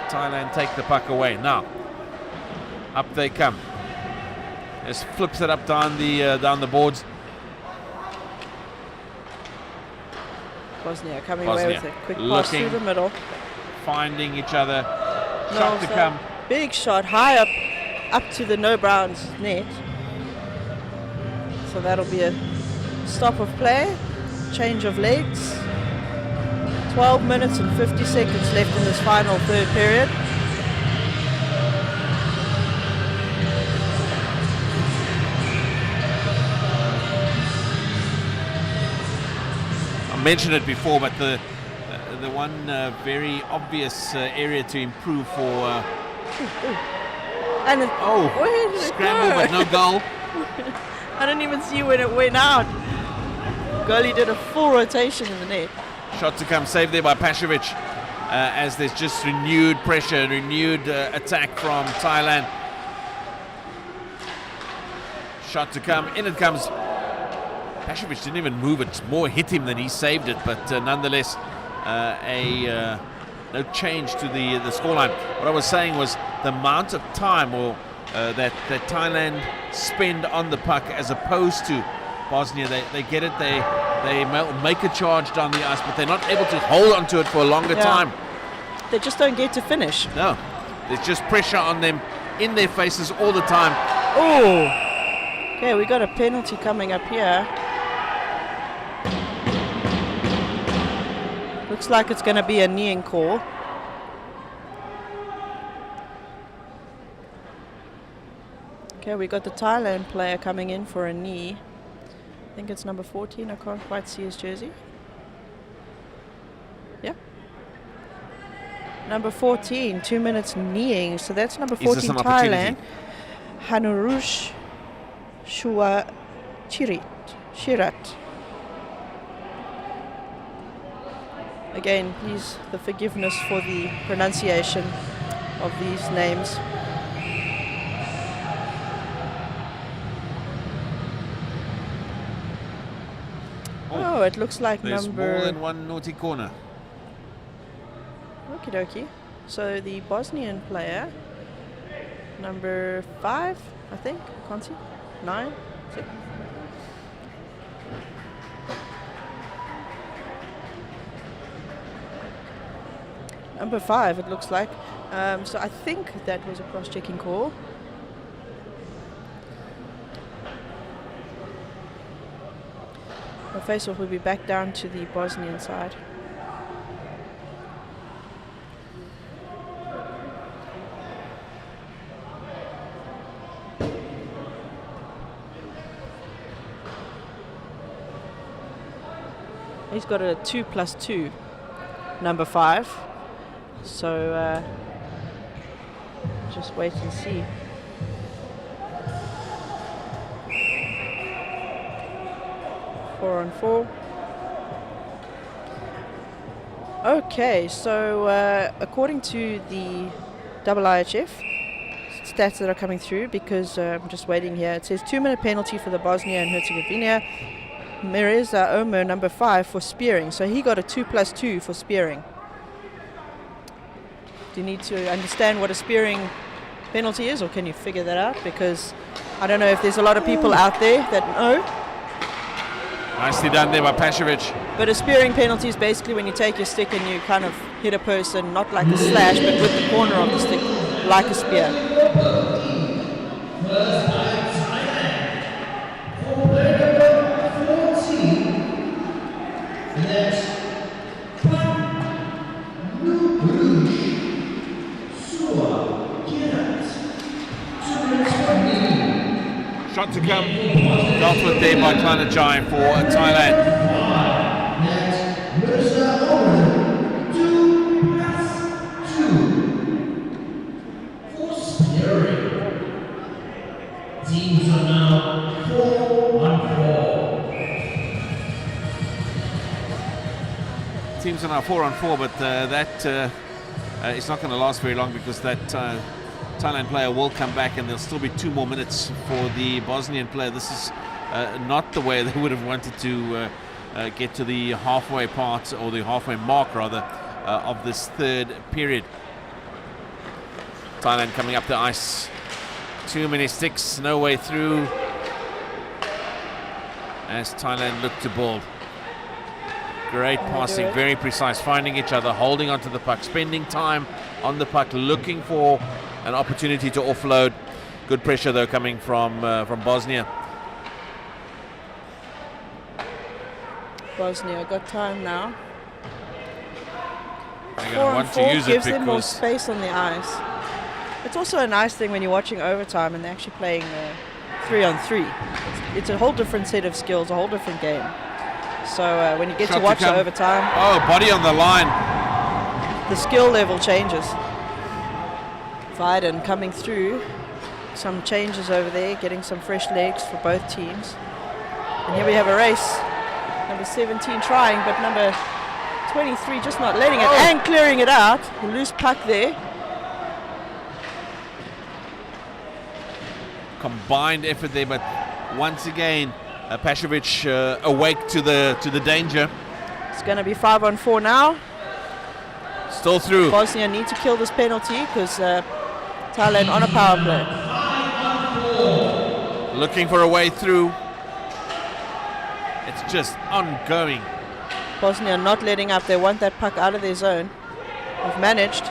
Thailand take the puck away. Now, up they come. Just flips it up down the boards. Bosnia coming away with a quick pass through the middle. Finding each other. Shot to come. Big shot high up to the No Browns net. So that'll be a stop of play. Change of legs. 12 minutes and 50 seconds left in this final third period. I mentioned it before, but the one very obvious area to improve for and where did scramble, but no goal. I didn't even see when it went out. Goalie did a full rotation in the net. Shot to come, saved there by Pashovic, as there's just renewed pressure, renewed attack from Thailand. Shot to come, in it comes. Pashovic didn't even move it, more hit him than he saved it, but nonetheless, no change to the scoreline. What I was saying was the amount of time that Thailand spend on the puck as opposed to Bosnia. They get it, they make a charge down the ice, but they're not able to hold on to it for a longer time. They just don't get to finish. No, there's just pressure on them in their faces all the time. Oh, okay, we got a penalty coming up here. Looks like it's going to be a kneeing call. Okay, we got the Thailand player coming in for a knee. I think it's number 14. I can't quite see his jersey. Yeah. Number 14, 2 minutes kneeing. So that's number 14 Thailand. Hanurush Shua Shirat. Again, please, the forgiveness for the pronunciation of these names. Oh, it looks like there's number... more than one naughty corner. Okie dokie. So the Bosnian player, number 5, I think. Can't see. 9, 6. Number 5, it looks like. So I think that was a cross-checking call. The face-off will be back down to the Bosnian side. He's got a 2+2, number 5. So just wait and see. Four on 4. Okay, so according to the IIHF stats that are coming through, because I'm just waiting here, it says 2-minute penalty for the Bosnia and Herzegovina. Mireza Omer, number 5, for spearing. So he got a 2+2 for spearing. Do you need to understand what a spearing penalty is, or can you figure that out? Because I don't know if there's a lot of people out there that know. Nicely done there by Pashovic. But a spearing penalty is basically when you take your stick and you kind of hit a person, not like a slash, but with the corner of the stick, like a spear. was by Thailand. For player number 14, and that's Shot to come, dealt with there by Klanajai for Thailand. Teams are now 4-on-4. Teams are now 4-on-4, but that it's not going to last very long because that Thailand player will come back and there'll still be 2 more minutes for the Bosnian player. This is not the way they would have wanted to get to the halfway part, or the halfway mark rather, of this third period. Thailand coming up the ice. Too many sticks, no way through, as Thailand look to ball. Great passing, very precise, finding each other, holding onto the puck, spending time on the puck, looking for an opportunity to offload. Good pressure though coming from Bosnia. Bosnia got time now. They're going to want to use it gives them more because space on the ice. It's also a nice thing when you're watching overtime and they're actually playing 3-on-3. It's a whole different set of skills, a whole different game. So when you get to watch the overtime, oh, body on the line. the skill level changes. Viden coming through, some changes over there, getting some fresh legs for both teams. And here we have a race. Number 17 trying, but number 23 just not letting it and clearing it out. A loose puck there. Combined effort there, but once again, Pashovic awake to the danger. It's going to be 5-on-4 now. Still through. Bosnia need to kill this penalty because Thailand on a power play. Looking for a way through. It's just ongoing. Bosnia not letting up. They want that puck out of their zone. They've managed.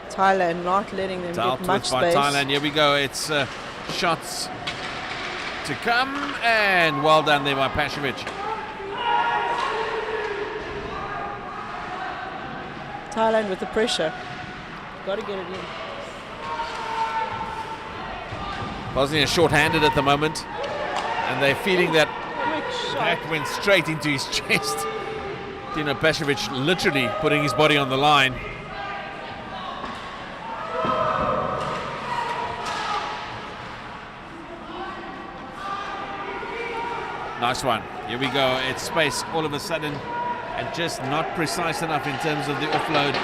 Thailand not letting them Dealt get much with by space. Thailand. Here we go. It's shots to come, and well done there by Pashovic. Thailand with the pressure. Got to get it in. Bosnia short-handed at the moment, and they're feeling that Quick shot. that went straight into his chest. Dino Pashovic literally putting his body on the line. Nice one. Here we go. It's space all of a sudden, and just not precise enough in terms of the offload.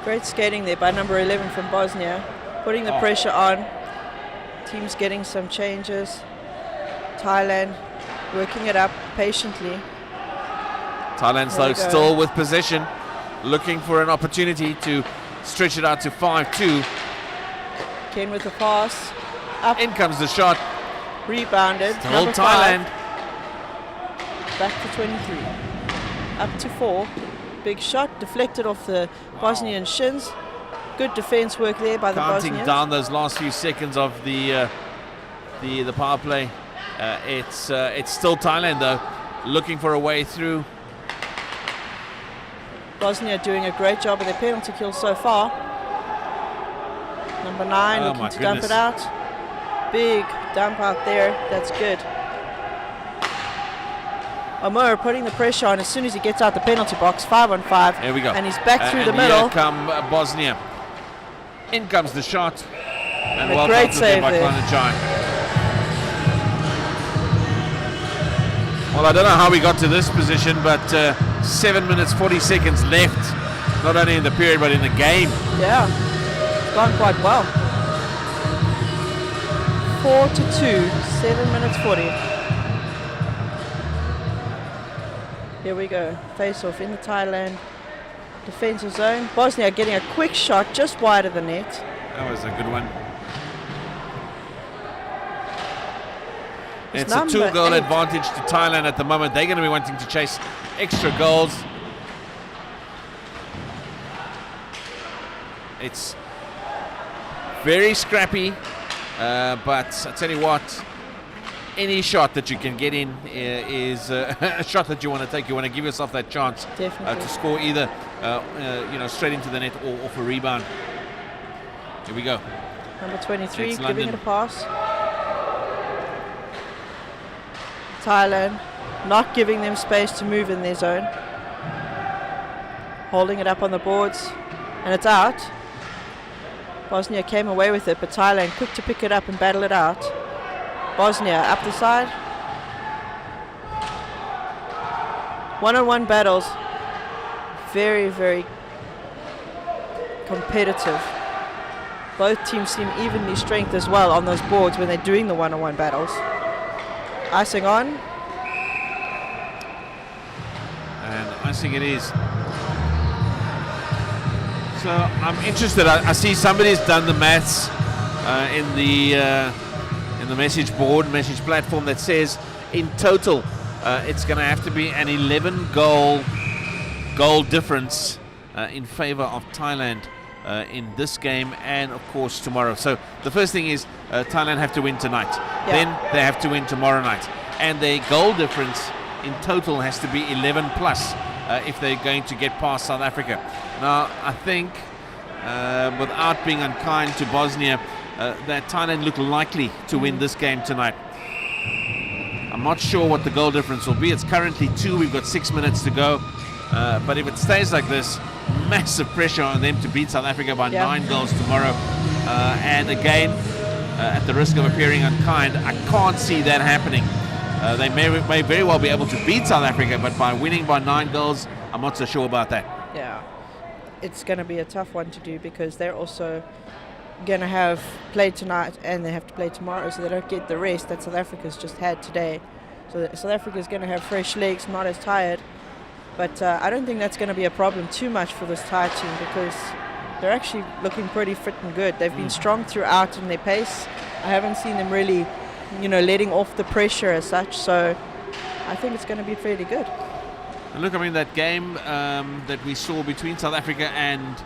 Great skating there by number 11 from Bosnia, putting the pressure on. Team's getting some changes. Thailand working it up patiently. Thailand though still with possession, looking for an opportunity to stretch it out to 5-2. Ken with the pass. Up, In comes the shot. rebounded. Still Number Thailand. 5, back to 23. Up to 4. Big shot, deflected off the Bosnian shins. Good defense work there by the Counting Bosnians. down those last few seconds of the power play. It's still Thailand though, looking for a way through. Bosnia doing a great job of their penalty kill so far. Number 9 Oh looking my to dump goodness. it out. Big dump out there. That's good. Omur putting the pressure on as soon as he gets out the penalty box. 5-on-5. Here we go. And he's back through the and middle. Here come Bosnia. In comes the shot. And A well great dealt with there save by there. Klanajai. Well, I don't know how we got to this position, but 7 minutes 40 seconds left, not only in the period but in the game. Yeah, it's gone quite well. 4-2, 7 minutes 40. Here we go, face off in the Thailand defensive zone. Bosnia getting a quick shot just wide of the net. That was a good one. It's a 2-goal advantage to Thailand at the moment. They're going to be wanting to chase extra goals. It's very scrappy, but I tell you what, any shot that you can get in is a shot that you want to take. You want to give yourself that chance to score either straight into the net or off a rebound. Here we go. Number 23 giving it a pass. Thailand not giving them space to move in their zone. Holding it up on the boards, and it's out. Bosnia came away with it, but Thailand quick to pick it up and battle it out. Bosnia up the side. One-on-one battles. Very, very competitive. Both teams seem evenly strength as well on those boards when they're doing the one-on-one battles. Icing on. And icing it is. So I'm interested. I see somebody's done the maths in the message platform that says in total it's going to have to be an 11 goal difference in favor of Thailand in this game and of course tomorrow. So the first thing is Thailand have to win tonight. Yeah. Then they have to win tomorrow night, and their goal difference in total has to be 11 plus if they're going to get past South Africa. Now I think without being unkind to Bosnia, that Thailand look likely to win this game tonight. I'm not sure what the goal difference will be. It's currently 2. We've got 6 minutes to go. But if it stays like this, massive pressure on them to beat South Africa by 9 goals tomorrow. And again, at the risk of appearing unkind, I can't see that happening. They may very well be able to beat South Africa, but by winning by 9 goals, I'm not so sure about that. Yeah, it's going to be a tough one to do because they're also going to have played tonight and they have to play tomorrow, so they don't get the rest that South Africa's just had today. So South Africa's going to have fresh legs, not as tired. But I don't think that's going to be a problem too much for this Thai team because they're actually looking pretty fit and good. They've been strong throughout in their pace. I haven't seen them really, letting off the pressure as such. So I think it's going to be fairly good. And look, I mean, that game that we saw between South Africa and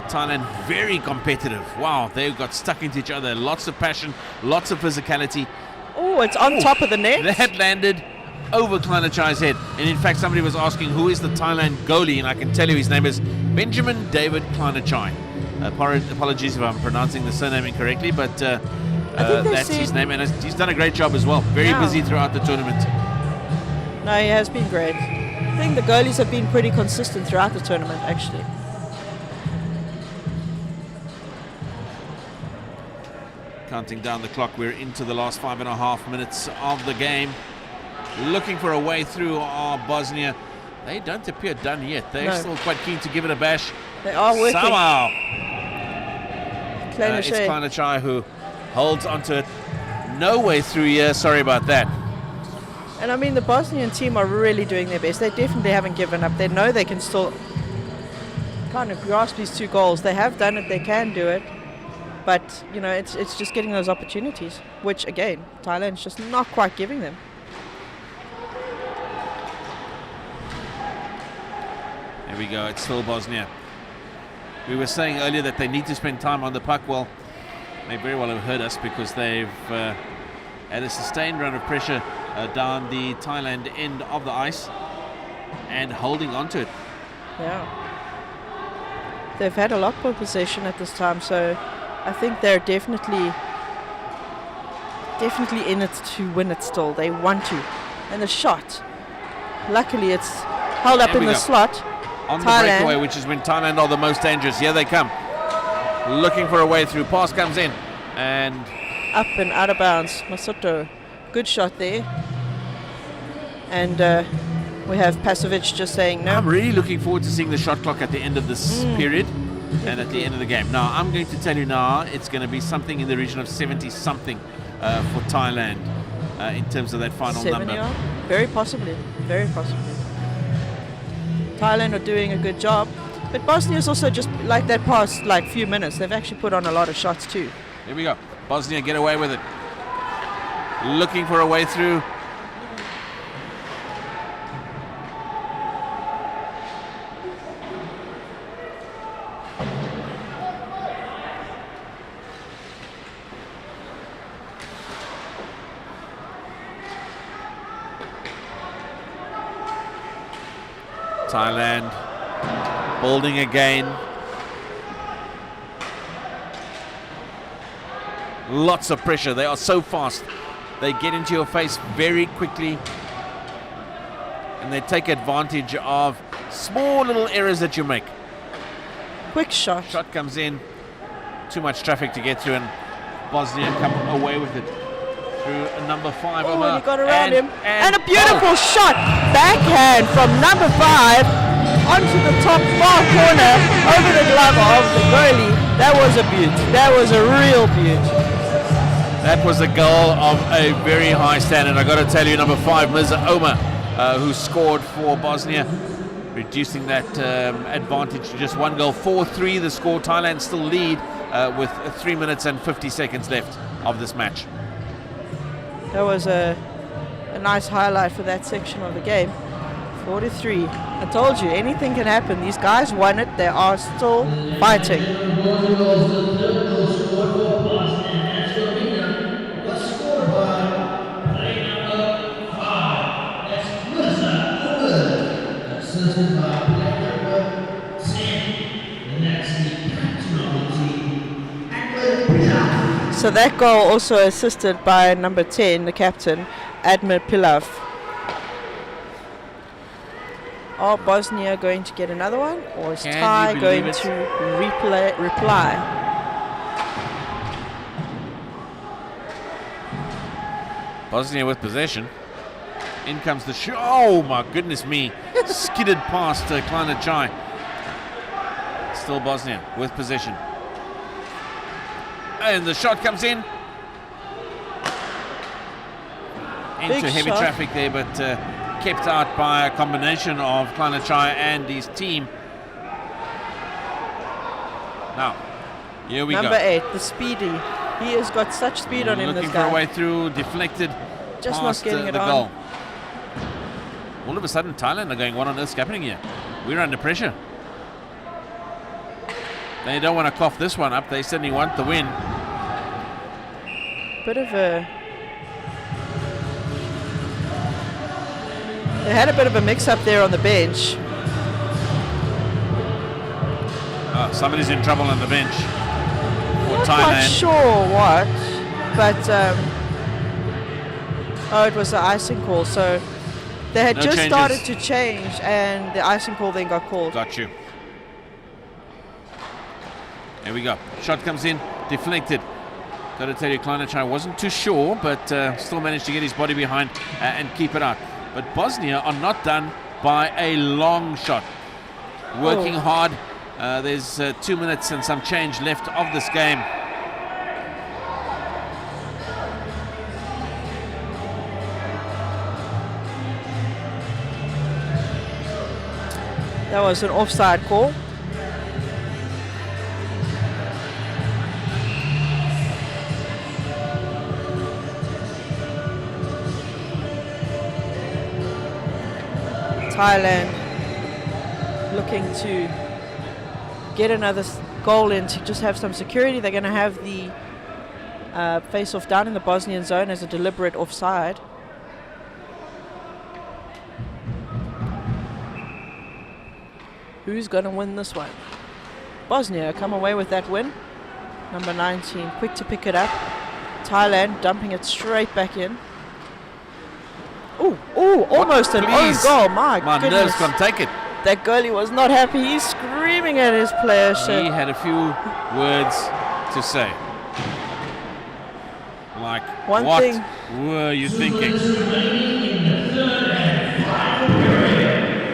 Thailand, very competitive. Wow, they got stuck into each other. Lots of passion, lots of physicality. Oh, it's on top of the net. That landed over Klanachai's head. And in fact, somebody was asking who is the Thailand goalie, and I can tell you his name is Benjamin David Klanachai. Apologies if I'm pronouncing the surname incorrectly, but that's his name, and he's done a great job as well. Very busy throughout the tournament. No, he has been great. I think the goalies have been pretty consistent throughout the tournament, actually. Counting down the clock, we're into the last 5.5 minutes of the game. Looking for a way through are Bosnia. They don't appear done yet. They're still quite keen to give it a bash. They are working. Somehow. It's Klanachai who holds onto it. No way through here. Sorry about that. And I mean, the Bosnian team are really doing their best. They definitely haven't given up. They know they can still kind of grasp these 2 goals. They have done it. They can do it. But, it's just getting those opportunities, which, again, Thailand's just not quite giving them. There we go. It's still Bosnia. We were saying earlier that they need to spend time on the puck. Well, they very well have heard us because they've had a sustained run of pressure down the Thailand end of the ice and holding on to it. Yeah. They've had a lot more possession at this time, so I think they're definitely in it to win it still. They want to. And the shot, luckily it's held up in the slot. On the breakaway, which is when Thailand are the most dangerous. Here they come. Looking for a way through. Pass comes in. And up and out of bounds. Masoto. Good shot there. And we have Pasovic just saying no. I'm really looking forward to seeing the shot clock at the end of this period and at the end of the game. Now, I'm going to tell you now, it's going to be something in the region of 70-something for Thailand in terms of that final 70 number. Odd? Very possibly. Very possibly. Thailand are doing a good job. But Bosnia's also just like that past few minutes. They've actually put on a lot of shots too. Here we go. Bosnia get away with it. looking for a way through. Thailand building again. Lots of pressure. They are so fast. They get into your face very quickly. And they take advantage of small little errors that you make. Quick shot. Shot comes in. Too much traffic to get through, and Bosnia come away with it. Through number 5. Oh, and he got around him. And a beautiful shot. Backhand from number 5 onto the top far corner over the glove of the goalie. That was a beaut. That was a real beaut. That was a goal of a very high standard. I got to tell you, number 5, Mirza Omar, who scored for Bosnia, reducing that advantage to just 1 goal. 4-3 the score. Thailand still lead with 3 minutes and 50 seconds left of this match. That was a nice highlight for that section of the game. 4-3. I told you, anything can happen. These guys won it. They are still fighting. So that goal also assisted by number 10, the captain, Admir Pilav. Are Bosnia going to get another one, or is Thai going to reply? Bosnia with possession. In comes the shot. Oh my goodness me. Skidded past Kleiner Chai. Still Bosnia with possession. And the shot comes in. Into Big heavy shot. traffic there, but kept out by a combination of Kleiner Chai and his team. Now, here we Number go. 8, the speedy. He has got such speed on him, Looking this for a guy. way through, deflected Just not past getting it the on. goal. All of a sudden, Thailand are going, what on earth's happening here? We're under pressure. They don't want to cough this one up. They certainly want the win. Bit of a... They had a bit of a mix-up there on the bench. Oh, somebody's in trouble on the bench for Not quite Thailand. sure what, but oh, it was the icing call. So they had No just changes. started to change, and the icing call then got called. Got you. Here we go. Shot comes in, deflected. Got to tell you, Kleiner Chai wasn't too sure, but still managed to get his body behind and keep it out. But Bosnia are not done by a long shot. Working hard. There's 2 minutes and some change left of this game. That was an offside call. Thailand looking to get another goal in to just have some security. They're going to have the face-off down in the Bosnian zone as a deliberate offside. Who's going to win this one? Bosnia come away with that win. Number 19, quick to pick it up. Thailand dumping it straight back in. Ooh, almost an own Please. goal. My My goodness. nerves can't take it. That goalie was not happy. He's screaming at his player. He had a few words to say. Like, One what thing- were you thinking?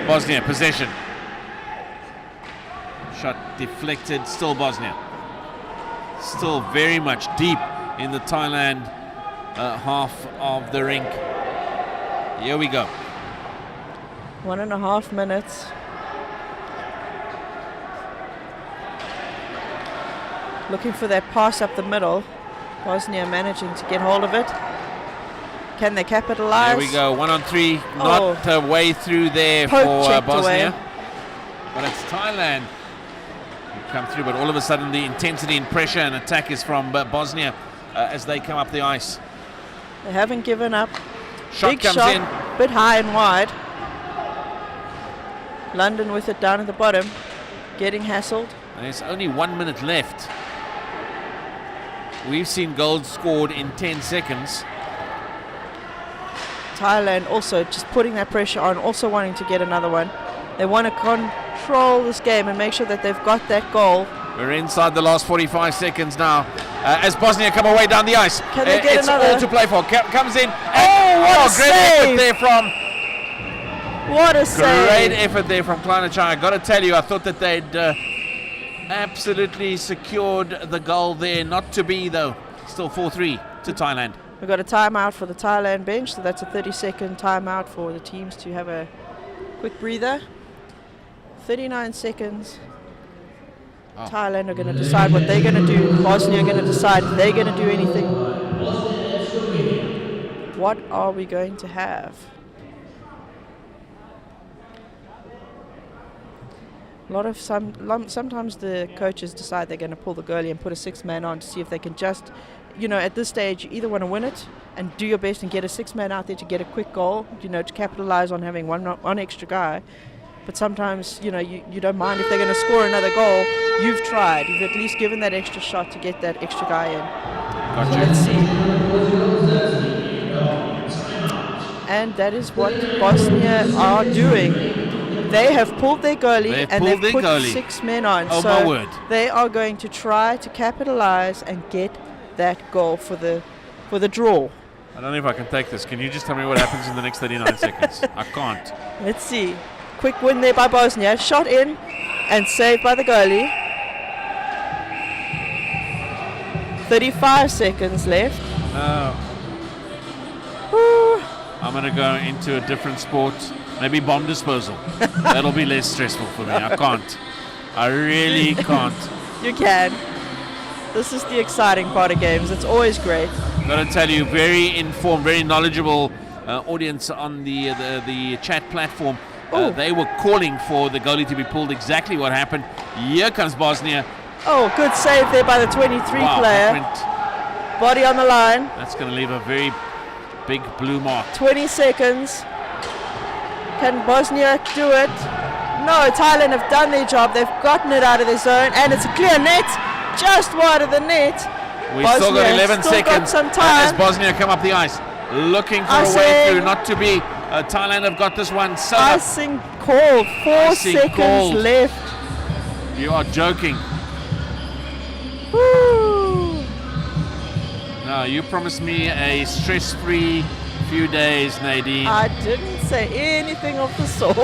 Bosnia, possession. Shot deflected, still Bosnia. Still very much deep in the Thailand half of the rink. Here we go. 1.5 minutes. Looking for that pass up the middle. Bosnia managing to get hold of it. Can they capitalize? There we go, 1 on 3, not a way through there Poke for checked Bosnia. away. But it's Thailand who come through, but all of a sudden the intensity and pressure and attack is from Bosnia as they come up the ice. They haven't given up. Shot Big comes shot, in. bit high and wide. London with it down at the bottom, getting hassled. There's only 1 minute left. We've seen goals scored in 10 seconds. Thailand also just putting that pressure on, also wanting to get another one. They want to control this game and make sure that they've got that goal. We're inside the last 45 seconds now. As Bosnia come away down the ice. Can they get it's another? all to play for. Comes in. What a great save! effort there from. What a save! Great effort there from Kleinachai. I got to tell you, I thought that they'd absolutely secured the goal there. Not to be though. Still 4-3 to Thailand. We've got a timeout for the Thailand bench, so that's a 30-second timeout for the teams to have a quick breather. 39 seconds. Thailand are going to decide what they're going to do. Bosnia are going to decide if they're going to do anything. What are we going to have? Sometimes the coaches decide they're going to pull the goalie and put a 6-man on to see if they can just, at this stage, you either want to win it and do your best and get a 6-man out there to get a quick goal, to capitalize on having one extra guy. But sometimes, you don't mind if they're going to score another goal. You've tried. You've at least given that extra shot to get that extra guy in. Gotcha. Let's see. And that is what Bosnia are doing. They have pulled their goalie and they've put 6 men on. Oh, so my word. They are going to try to capitalize and get that goal for the draw. I don't know if I can take this. Can you just tell me what happens in the next 39 seconds? I can't. Let's see. Quick win there by Bosnia. Shot in and saved by the goalie. 35 seconds left. No. Woo. I'm going to go into a different sport. Maybe bomb disposal. That'll be less stressful for me. I can't. I really can't. You can. This is the exciting part of games. It's always great. Got to tell you, very informed, very knowledgeable audience on the chat platform. They were calling for the goalie to be pulled. Exactly what happened. Here comes Bosnia. Oh, good save there by the 23 player. Body on the line. That's going to leave a very big blue mark. 20 seconds. Can Bosnia do it? No, Thailand have done their job. They've gotten it out of their zone, and it's a clear net, just wide of the net. We've still got 11 still seconds got some time. as Bosnia come up the ice, looking for a way through. Not to be. Thailand have got this one. Icing called. 4 seconds called. left. You are joking. Woo. No, you promised me a stress-free few days, Nadine. I didn't say anything of the sort.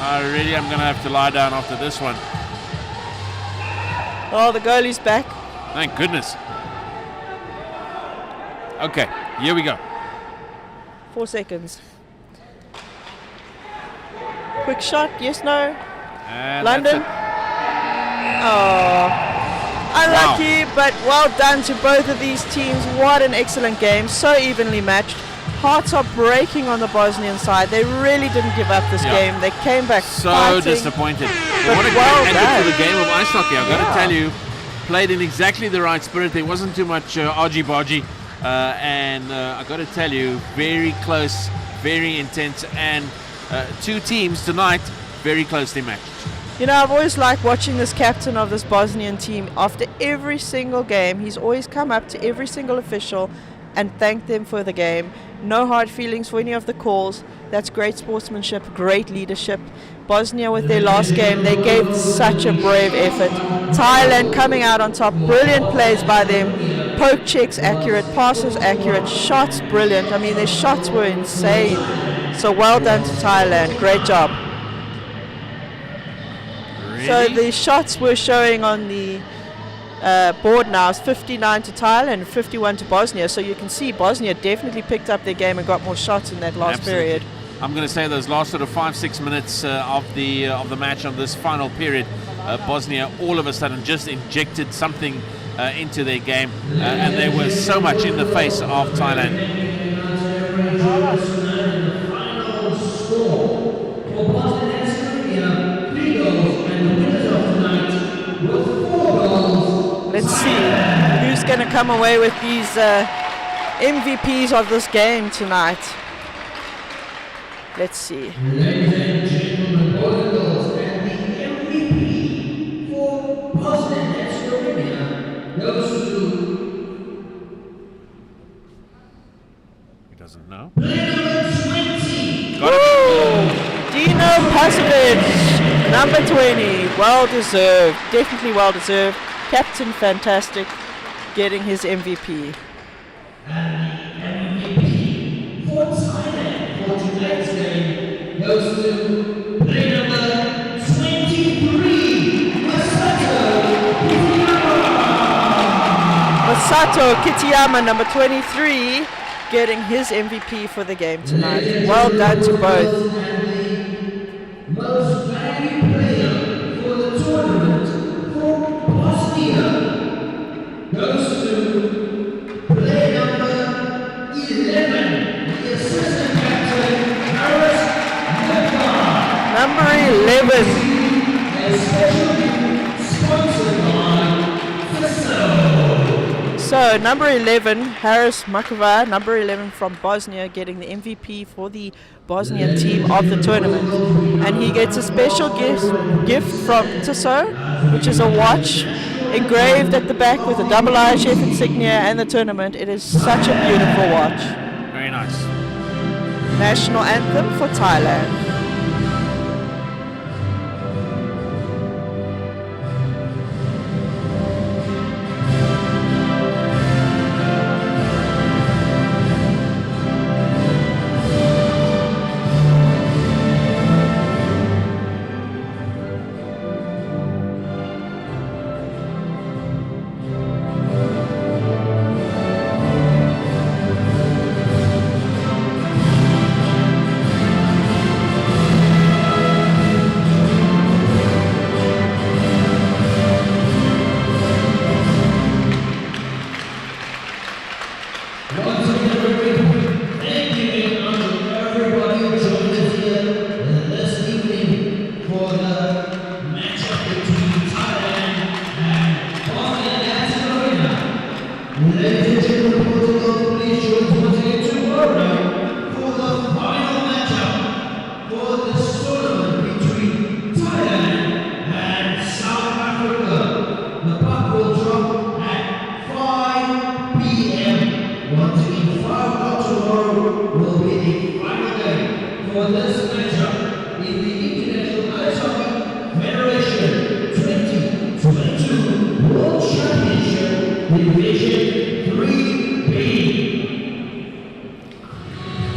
I really am going to have to lie down after this one. Oh, the goalie's back. Thank goodness. Okay, here we go. 4 seconds. Quick shot, yes, no. And London. Oh, unlucky, but well done to both of these teams. What an excellent game, so evenly matched. Hearts are breaking on the Bosnian side. They really didn't give up this game. They came back so fighting, disappointed. but What a well great done. ending for the game of ice hockey. I've got to tell you, played in exactly the right spirit. There wasn't too much argy-bargy. And I've got to tell you, very close, very intense, and two teams tonight very closely matched. I've always liked watching this captain of this Bosnian team. After every single game, he's always come up to every single official and thanked them for the game. No hard feelings for any of the calls. That's great sportsmanship, great leadership. Bosnia with their last game, they gave such a brave effort. Thailand coming out on top, brilliant plays by them. Poke checks accurate, passes accurate, shots brilliant. I mean, their shots were insane. So well done to Thailand, great job. Really? So the shots were showing on the board now. It's 59 to Thailand, 51 to Bosnia. So you can see Bosnia definitely picked up their game and got more shots in that last period. I'm going to say those last sort of 5-6 minutes of the match of this final period Bosnia all of a sudden just injected something into their game, and they were so much in the face of Thailand. Let's see who's going to come away with these MVPs of this game tonight. Let's see. Ladies and gentlemen, boys and girls, and the MVP for Bosnia and Herzegovina goes to... He doesn't know. Player number 20. Dino Pasovic, number 20. Well deserved. Definitely well deserved. Captain fantastic, getting his MVP. And the MVP for Thailand for tonight's game goes to player number 23, Masato Kitayama, number 23, getting his MVP for the game tonight. Well done to both. most valued player for the tournament for Bosnia goes to player number 11, the assistant captain, Herzegovina. Number 11. A special gift sponsored by Fiso. So number 11, Haris Makova, number 11 from Bosnia, getting the MVP for the Bosnian team of the tournament. And he gets a special gift from Tiso, which is a watch engraved at the back with a IIHF insignia and the tournament. It is such a beautiful watch. Very nice. National anthem for Thailand.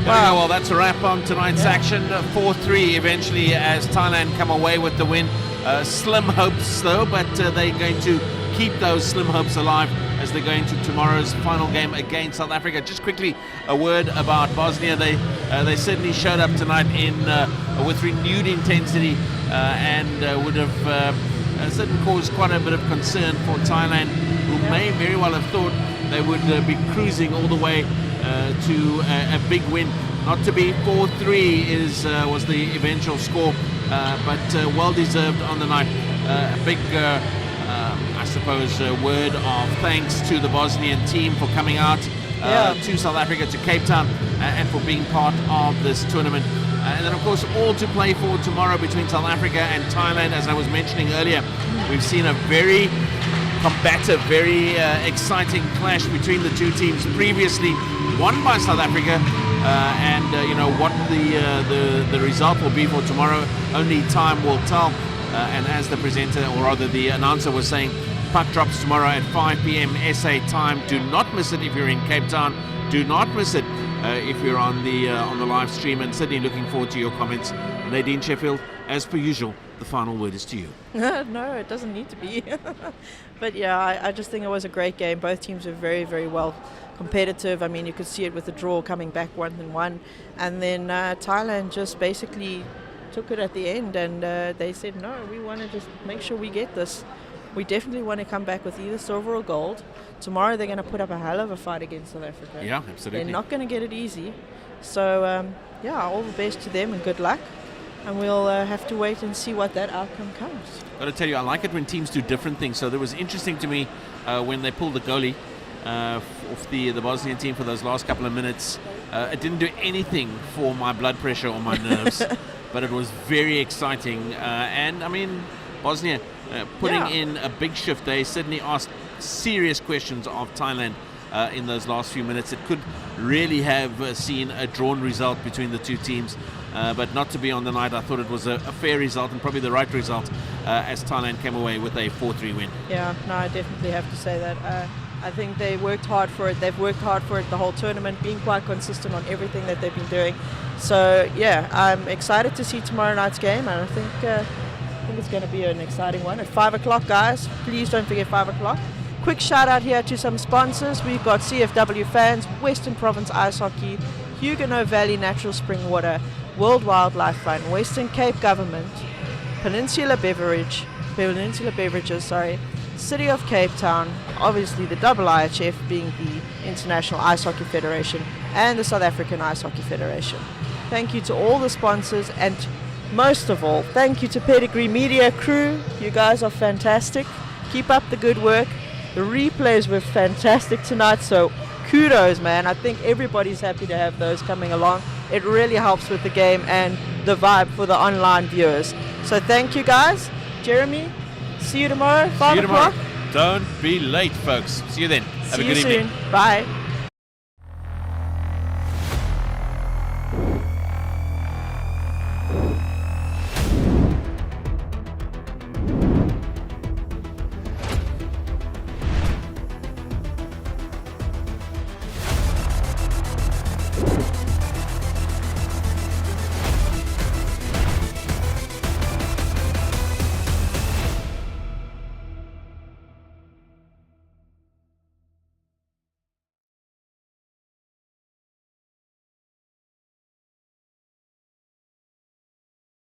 Well, that's a wrap on tonight's action. 4-3 eventually as Thailand come away with the win. Slim hopes though, but they're going to keep those slim hopes alive as they go into tomorrow's final game against South Africa. Just quickly, a word about Bosnia. They certainly showed up tonight with renewed intensity and would have certainly caused quite a bit of concern for Thailand, who may very well have thought they would be cruising all the way to a big win. Not to be 4-3 was the eventual score, but well deserved on the night. A big, I suppose, word of thanks to the Bosnian team for coming out to South Africa, to Cape Town, and for being part of this tournament. And then, of course, all to play for tomorrow between South Africa and Thailand. As I was mentioning earlier, we've seen a very combative, very exciting clash between the two teams. Previously won by South Africa, and you know what the result will be for tomorrow. Only time will tell. And as the presenter, or rather the announcer, was saying, puck drops tomorrow at 5 p.m. SA time. Do not miss it if you're in Cape Town. Do not miss it if you're on the live stream. And certainly looking forward to your comments. Nadine Sheffield, as per usual, the final word is to you. No, it doesn't need to be. But yeah, I just think it was a great game. Both teams were very, very well competitive. I mean, you could see it with the draw coming back 1-1. And then Thailand just basically took it at the end, and they said, no, we want to just make sure we get this. We definitely want to come back with either silver or gold. Tomorrow they're going to put up a hell of a fight against South Africa. Yeah, absolutely. They're not going to get it easy. So, yeah, all the best to them and good luck. And we'll have to wait and see what that outcome comes. Got to tell you, I like it when teams do different things. So it was interesting to me when they pulled the goalie off the Bosnian team for those last couple of minutes. It didn't do anything for my blood pressure or my nerves, but it was very exciting. And, I mean, Bosnia putting in a big shift. They certainly asked serious questions of Thailand in those last few minutes. It could really have seen a drawn result between the two teams. But not to be on the night. I thought it was a fair result and probably the right result as Thailand came away with a 4-3 win. Yeah, no, I definitely have to say that. I think they worked hard for it. They've worked hard for it the whole tournament, being quite consistent on everything that they've been doing. So, yeah, I'm excited to see tomorrow night's game, and I think it's going to be an exciting one. At 5 o'clock, guys. Please don't forget 5 o'clock. Quick shout out here to some sponsors. We've got CFW Fans, Western Province Ice Hockey, Huguenot Valley Natural Spring Water, World Wildlife Fund, Western Cape Government, Peninsula Beverages, City of Cape Town, obviously the IIHF being the International Ice Hockey Federation, and the South African Ice Hockey Federation. Thank you to all the sponsors, and most of all, thank you to Pedigree Media crew. You guys are fantastic. Keep up the good work. The replays were fantastic tonight, so kudos, man. I think everybody's happy to have those coming along. It really helps with the game and the vibe for the online viewers. So thank you, guys. Jeremy, see you tomorrow, 5 o'clock. Don't be late, folks. See you then. Have a good See you evening. soon. Bye.